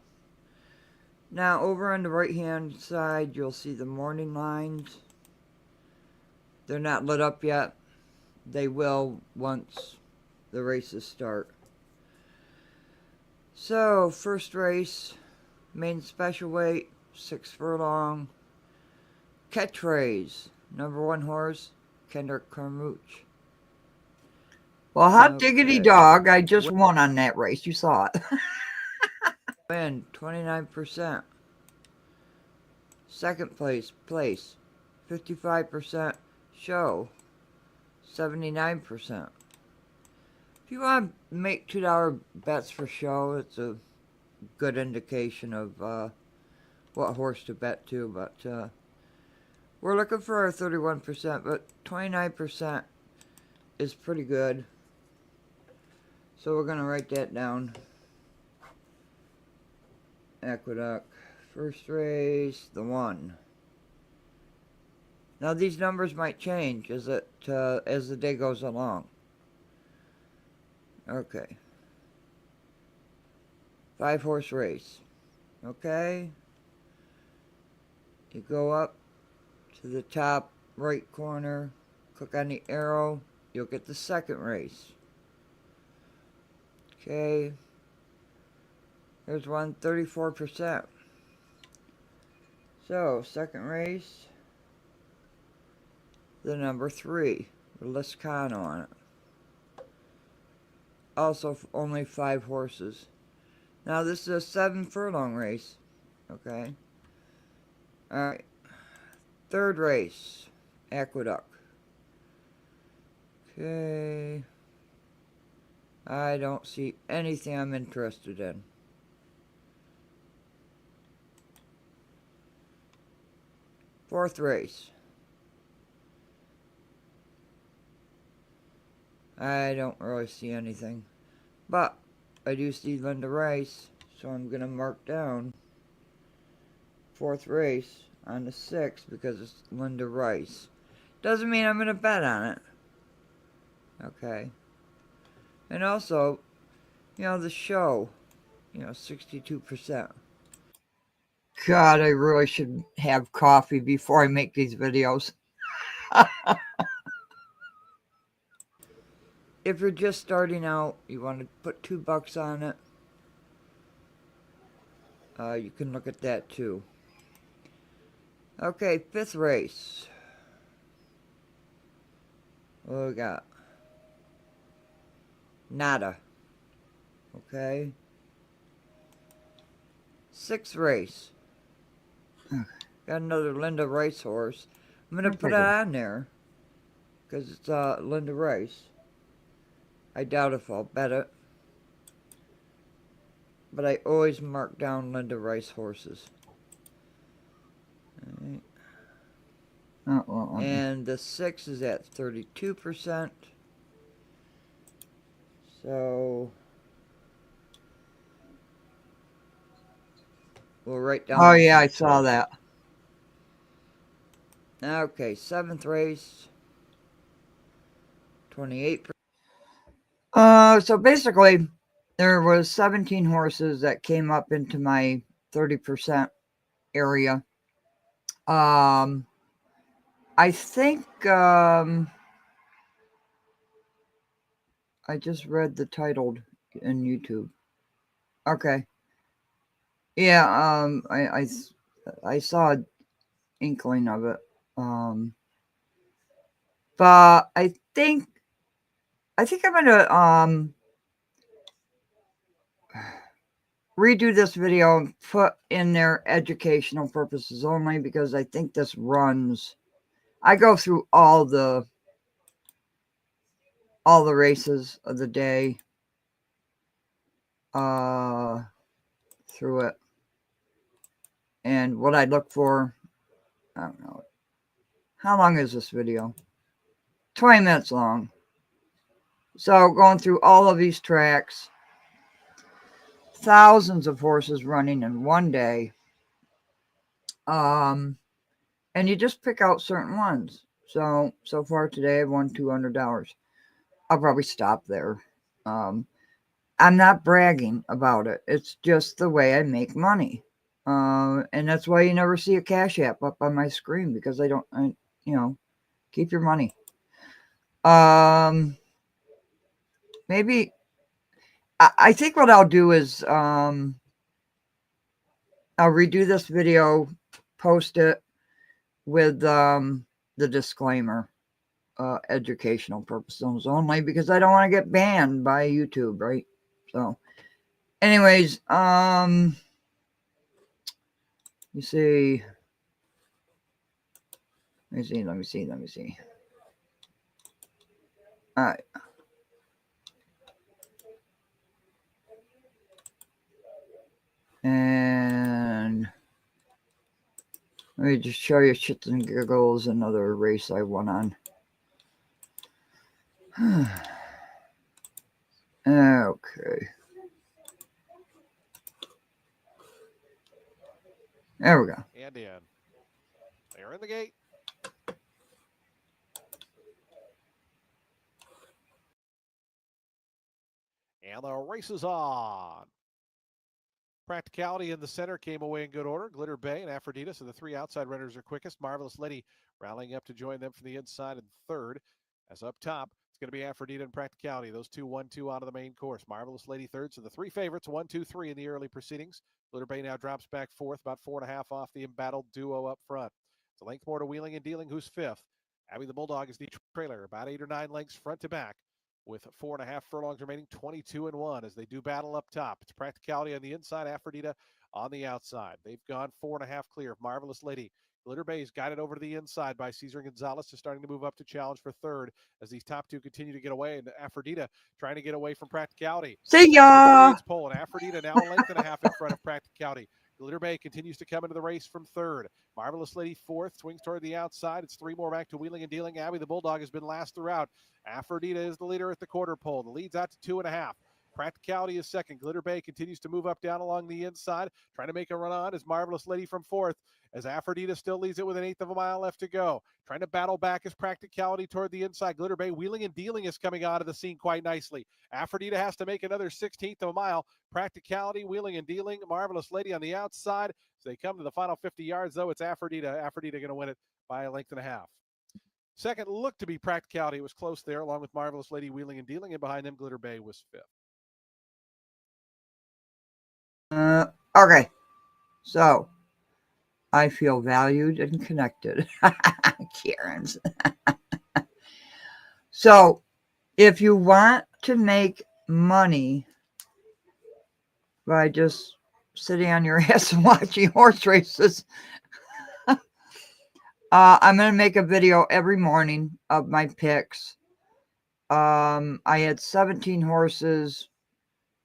Now over on the right hand side you'll see the morning lines. They're not lit up yet. They will once the races start. So, first race, main special weight, 6 furlong. Catchphrase, number 1 horse, Kendrick Carmouche. Well, hot diggity dog, I just won on that race. You saw it. Win, 29%. Second place, 55%. Show, 79%. If you want to make $2 bets for show, it's a good indication of what horse to bet to. But we're looking for our 31%, but 29% is pretty good. So we're going to write that down. Aqueduct. First race, the 1. Now these numbers might change as the day goes along. Okay. 5 horse race. Okay. You go up to the top right corner, click on the arrow, you'll get the second race. Okay. There's one, 34%. So, second race, the number 3, with Liscano on it. Also only 5 horses. Now this is a 7 furlong race. Okay. Alright. Third race. Aqueduct. Okay. I don't see anything I'm interested in. Fourth race. I don't really see anything. But I do see Linda Rice, so I'm going to mark down 4th race. on the 6 because it's Linda Rice. Doesn't mean I'm going to bet on it. Okay. And also, you know, the show, you know, 62%. God, I really should have coffee before I make these videos. If you're just starting out, you want to put $2 on it, you can look at that too. Okay, 5th race. What do we got? Nada. Okay. 6th race. Got another Linda Rice horse. I'm going to put it on there because it's Linda Rice. I doubt if I'll bet it. But I always mark down Linda Rice horses. Alright. And the 6 is at 32%. So we'll write down. Oh yeah, I saw that. Okay, 7th race. 28%. So basically, there was 17 horses that came up into my 30% area. I think I just read the title in YouTube. Okay. Yeah, I saw an inkling of it. But I think I'm gonna redo this video and put in there educational purposes only because I think this runs. I go through all the races of the day through it. And what I look for, I don't know. How long is this video? 20 minutes long. So going through all of these tracks, thousands of horses running in one day. And you just pick out certain ones. So far today I've won $200. I'll probably stop there. I'm not bragging about it. It's just the way I make money. And that's why you never see a Cash App up on my screen because I keep your money. Maybe I think what I'll do is I'll redo this video, post it with the disclaimer, educational purposes only, because I don't want to get banned by YouTube, right? So anyways, you see, let me see. All right. And let me just show you shits and giggles, another race I won on. Okay. There we go. And in. They're in the gate. And the race is on. Practicality in the center came away in good order. Glitter Bay and Aphrodite, so the 3 outside runners are quickest. Marvelous Lady rallying up to join them from the inside in third. As up top, it's going to be Aphrodite and Practicality. Those two 1-2 out of the main course. Marvelous Lady third, so the 3 favorites, 1, 2, 3 in the early proceedings. Glitter Bay now drops back fourth, about 4.5 off the embattled duo up front. It's a length more to Wheeling and Dealing, who's fifth. Abby the Bulldog is the trailer, about 8 or 9 lengths front to back, with 4.5 furlongs remaining, 22-1 as they do battle up top. It's Practicality on the inside, Aphrodite on the outside. They've gone 4.5 clear of Marvelous Lady. Glitter Bay is guided over to the inside by Cesar Gonzalez, just starting to move up to challenge for third as these top two continue to get away, and Aphrodite trying to get away from Practicality. See ya! Pole, and Aphrodite now a length and a half in front of Practicality. Glitter Bay continues to come into the race from third. Marvelous Lady fourth, swings toward the outside. It's 3 more back to Wheeling and Dealing. Abby the Bulldog has been last throughout. Aphrodite is the leader at the quarter pole. The lead's out to 2.5. Practicality is second. Glitter Bay continues to move up down along the inside, trying to make a run on is Marvelous Lady from fourth, as Aphrodite still leads it with an eighth of a mile left to go. Trying to battle back is Practicality toward the inside. Glitter Bay wheeling and dealing is coming out of the scene quite nicely. Aphrodite has to make another 16th of a mile. Practicality wheeling and dealing. Marvelous Lady on the outside. As they come to the final 50 yards, though, it's Aphrodite. Aphrodite going to win it by a length and a half. Second looked to be Practicality. It was close there, along with Marvelous Lady wheeling and dealing, and behind them, Glitter Bay was fifth. Okay, so I feel valued and connected. Karen's. So if you want to make money by just sitting on your ass and watching horse races, I'm going to make a video every morning of my picks. I had 17 horses,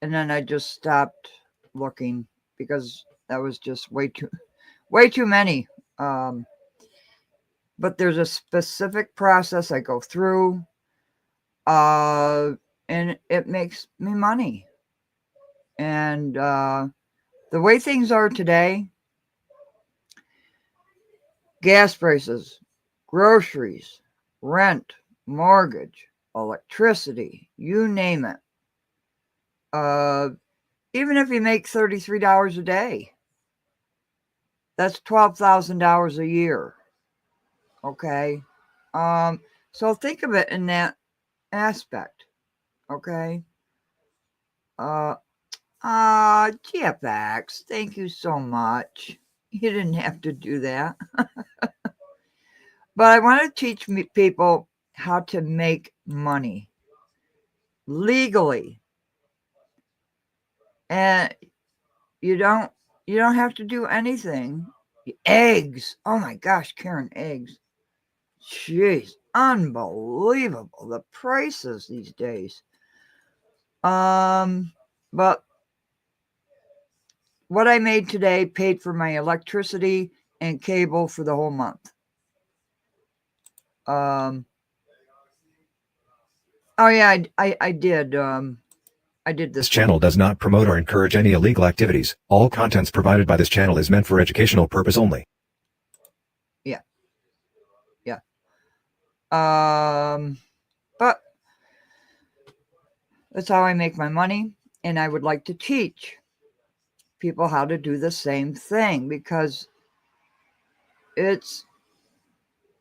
and then I just stopped looking because that was just way too many. But there's a specific process I go through, and it makes me money. And the way things are today, gas prices, groceries, rent, mortgage, electricity, you name it. Even if you make $33 a day, that's $12,000 a year. Okay. So think of it in that aspect. Okay. GFX, thank you so much. You didn't have to do that. But I want to teach people how to make money legally. And you don't have to do anything. Eggs. Oh my gosh, Karen, eggs. Jeez, unbelievable. The prices these days. But what I made today paid for my electricity and cable for the whole month. Oh yeah, I did. I did this. This channel does not promote or encourage any illegal activities. All contents provided by this channel is meant for educational purpose only. Yeah. Yeah. But that's how I make my money, and I would like to teach people how to do the same thing, because it's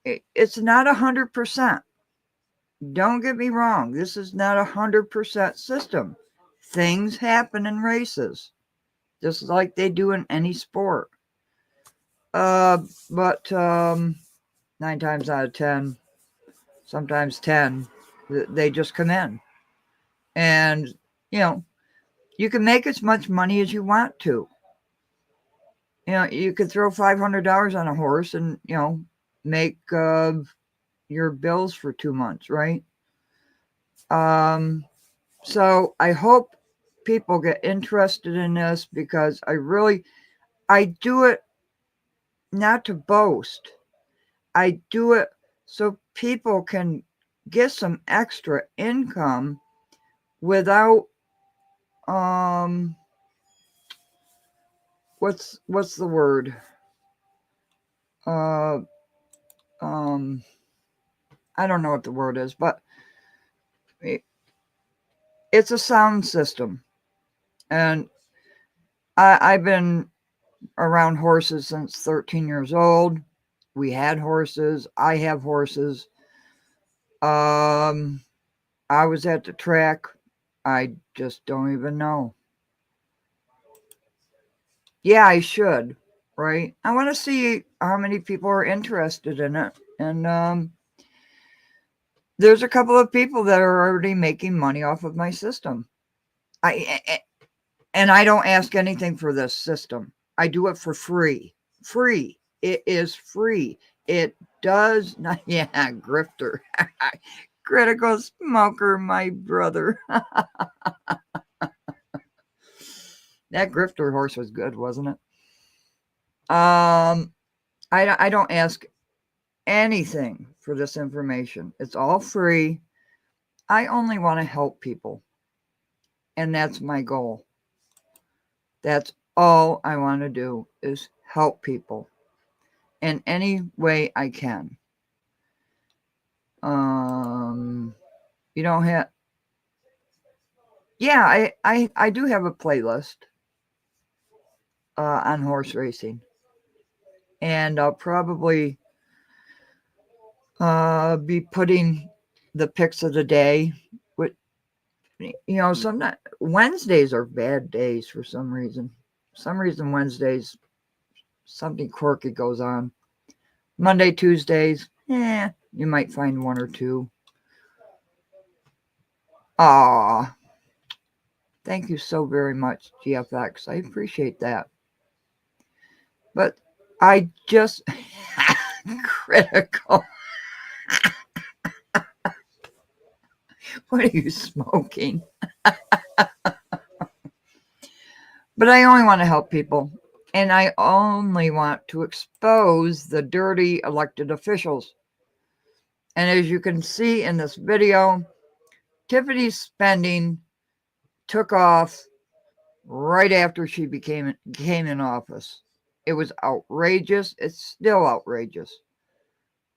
not 100%. Don't get me wrong. This is not 100% system. Things happen in races, just like they do in any sport. But 9 times out of 10, sometimes 10, they just come in. And, you can make as much money as you want to. You could throw $500 on a horse and, make your bills for 2 months, right? So I hope people get interested in this, because I do it not to boast. I do it so people can get some extra income without what's the word? I don't know what the word is, but it's a sound system. And I've been around horses since 13 years old. We had horses. I have horses. I was at the track. I just don't even know. Yeah, I should, right? I want to see how many people are interested in it. And there's a couple of people that are already making money off of my system. And I don't ask anything for this system. I do it for free. Free. It is free. It does not. Yeah, grifter. Critical smoker, my brother. That grifter horse was good, wasn't it? I don't ask anything for this information. It's all free. I only want to help people. And that's my goal. That's all I want to do is help people in any way I can. You don't have, yeah, I do have a playlist on horse racing. And I'll probably be putting the picks of the day. With, you know, sometimes Wednesdays are bad days for some reason. Wednesdays, something quirky goes on. Monday, Tuesdays, you might find one or two. Aw, thank you so very much, GFX. I appreciate that. But I just critical. What are you smoking? But I only want to help people. And I only want to expose the dirty elected officials. And as you can see in this video, Tiffany's spending took off right after she came in office. It was outrageous. It's still outrageous.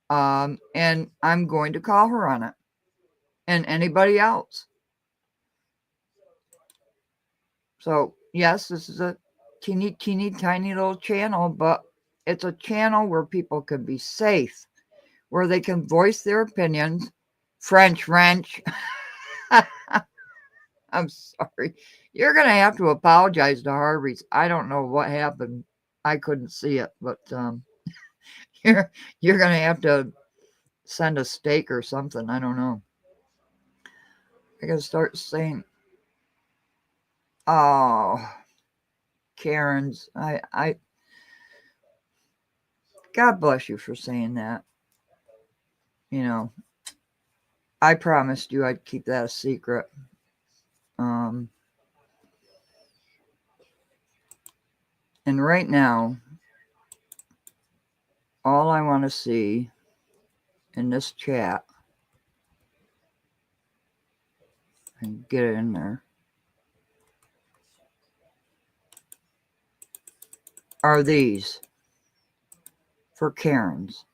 And I'm going to call her on it. And anybody else. So, yes, this is a teeny, tiny little channel, but it's a channel where people can be safe, where they can voice their opinions. French wrench. I'm sorry. You're going to have to apologize to Harvey's. I don't know what happened. I couldn't see it, but you're going to have to send a steak or something. I don't know. I got to start saying, oh, Karen's. I God bless you for saying that. You know, I promised you I'd keep that a secret. And right now, all I want to see in this chat, and get it in there, are these for Karen's.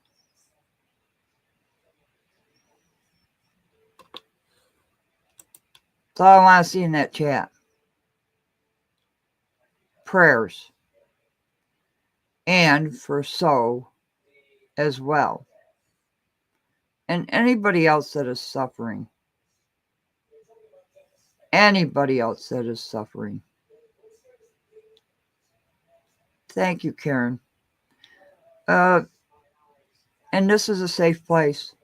That's all I want to see in that chat. Prayers. And for so as well. And anybody else that is suffering. Anybody else that is suffering. Thank you, Karen. And this is a safe place.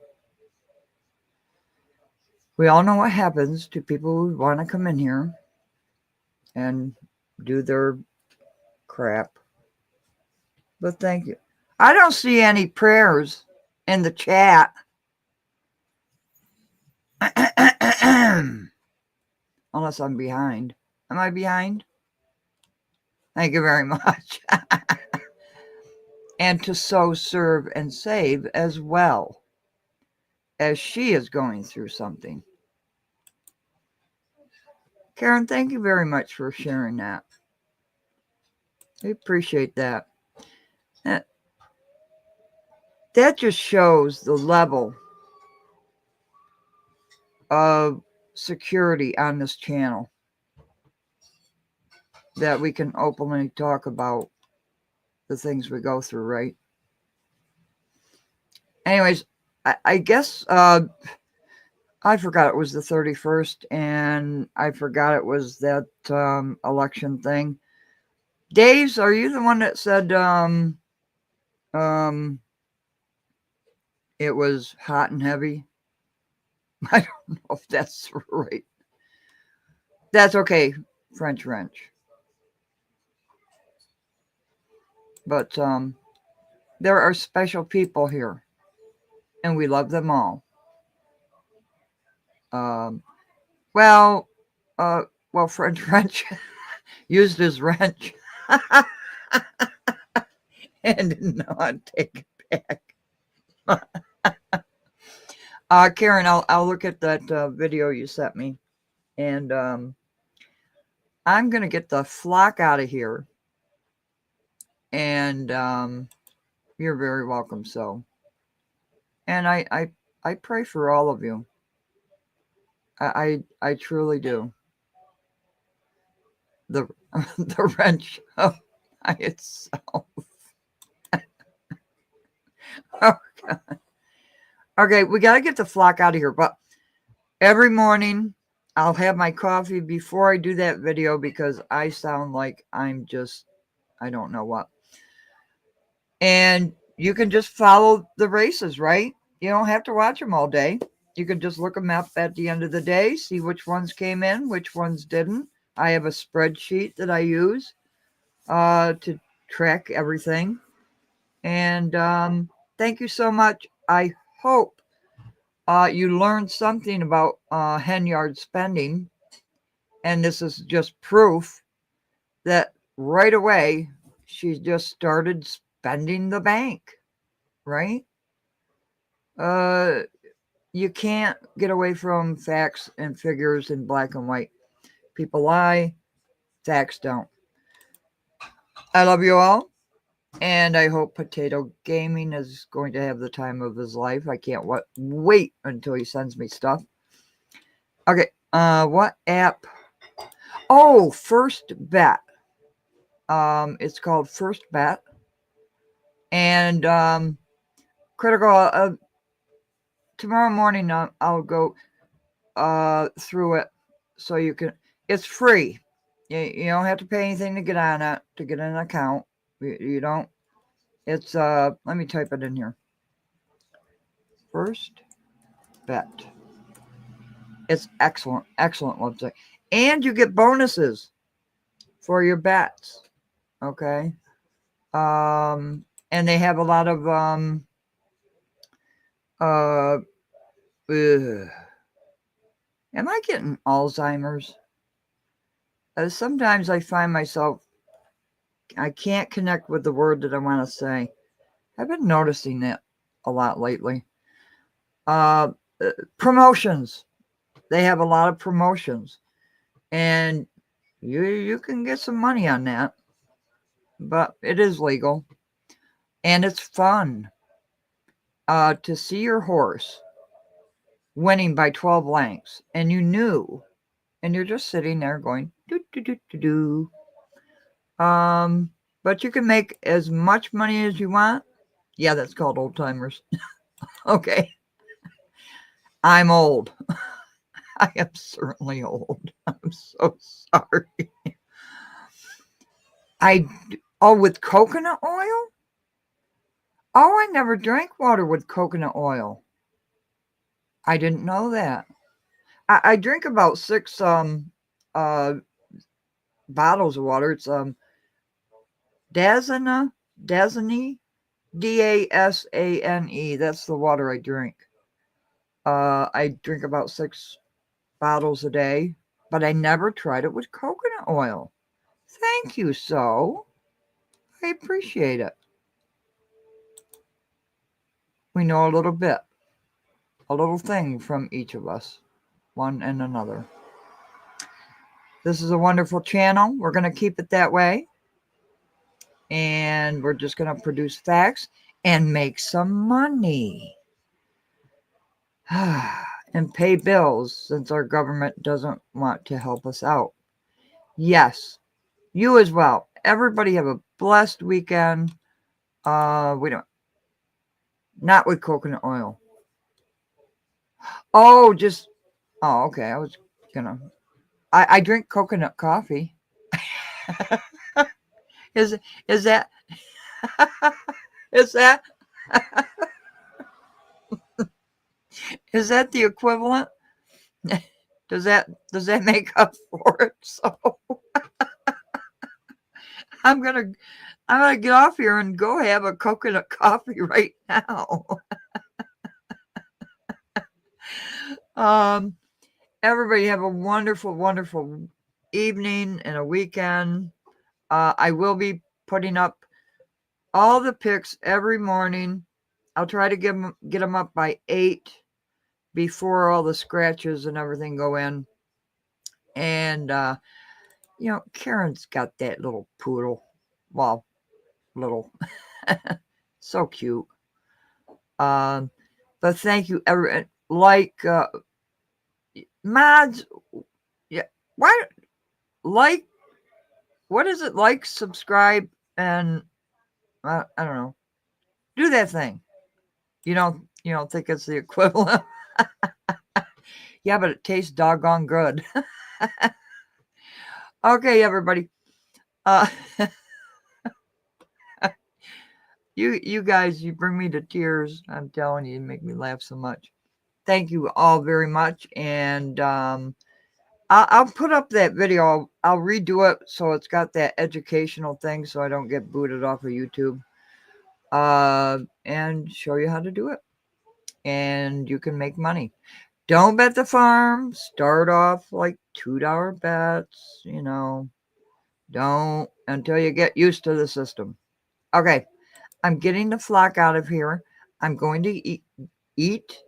We all know what happens to people who want to come in here and do their crap. But thank you. I don't see any prayers in the chat. Unless I'm behind. Am I behind? Thank you very much. And to so serve and save as well, as she is going through something. Karen, thank you very much for sharing that. I appreciate that. That just shows the level of security on this channel, that we can openly talk about the things we go through, right? Anyways, I guess I forgot it was the 31st, and I forgot it was that election thing. Daves, are you the one that said it was hot and heavy? I don't know if that's right. That's okay, French wrench. But there are special people here, and we love them all. Well, French wrench used his wrench and did not take it back. Karen, I'll look at that video you sent me, and I'm going to get the flock out of here. And you're very welcome. So, and I pray for all of you. I truly do. The the wrench of by itself. Oh, God. Okay, we got to get the flock out of here. But every morning, I'll have my coffee before I do that video because I sound like I'm just, I don't know what. And you can just follow the races, right? You don't have to watch them all day. You can just look them up at the end of the day, see which ones came in, which ones didn't. I have a spreadsheet that I use to track everything. And thank you so much. I hope you learned something about Henyard spending. And this is just proof that right away, she just started spending the bank, right? You can't get away from facts and figures in black and white. People lie, facts don't. I love you all. And I hope Potato Gaming is going to have the time of his life. I can't wait until he sends me stuff. Okay, what app? Oh, First Bet. It's called First Bet. And Critical, tomorrow morning I'll go through it so you can. It's free. You don't have to pay anything to get on it, to get an account. You don't. It's let me type it in here. First Bet. It's excellent website. And you get bonuses for your bets. Okay. And they have a lot of am I getting Alzheimer's? Sometimes I find myself, I can't connect with the word that I want to say. I've been noticing that a lot lately. Promotions. They have a lot of promotions. And you can get some money on that. But it is legal. And it's fun to see your horse winning by 12 lengths. And you knew. And you're just sitting there going, do. But you can make as much money as you want. Yeah, that's called old timers. Okay. I'm old. I am certainly old. I'm so sorry. With coconut oil? Oh, I never drank water with coconut oil. I didn't know that. I drink about 6 bottles of water. It's Dasane, Dasane, Dasane. That's the water I drink. I drink about 6 bottles a day, but I never tried it with coconut oil. Thank you, so. I appreciate it. We know a little bit, a little thing from each of us, one and another. This is a wonderful channel. We're going to keep it that way. And we're just going to produce facts and make some money. And pay bills since our government doesn't want to help us out. Yes, you as well. Everybody have a blessed weekend. Not with coconut oil. Oh, okay. I drink coconut coffee. Is that is that is that the equivalent? Does that make up for it? So I'm gonna get off here and go have a coconut coffee right now. Everybody have a wonderful, wonderful evening and a weekend. I will be putting up all the picks every morning. I'll try to get them up by 8 before all the scratches and everything go in. And you know, Karen's got that little poodle. Well, little. So cute. But thank you, everyone. Like, mods, yeah, why, like, what is it? Like, subscribe, and, I don't know. Do that thing. You don't think it's the equivalent? Yeah, but it tastes doggone good. Okay, everybody. You guys, you bring me to tears. I'm telling you make me laugh so much. Thank you all very much. And I'll put up that video. I'll redo it so it's got that educational thing so I don't get booted off of YouTube. And show you how to do it. And you can make money. Don't bet the farm. Start off like $2 bets, you know. Don't until you get used to the system. Okay. I'm getting the flock out of here. I'm going to eat.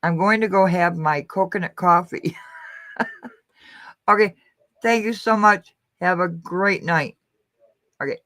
I'm going to go have my coconut coffee. Okay. Thank you so much. Have a great night. Okay.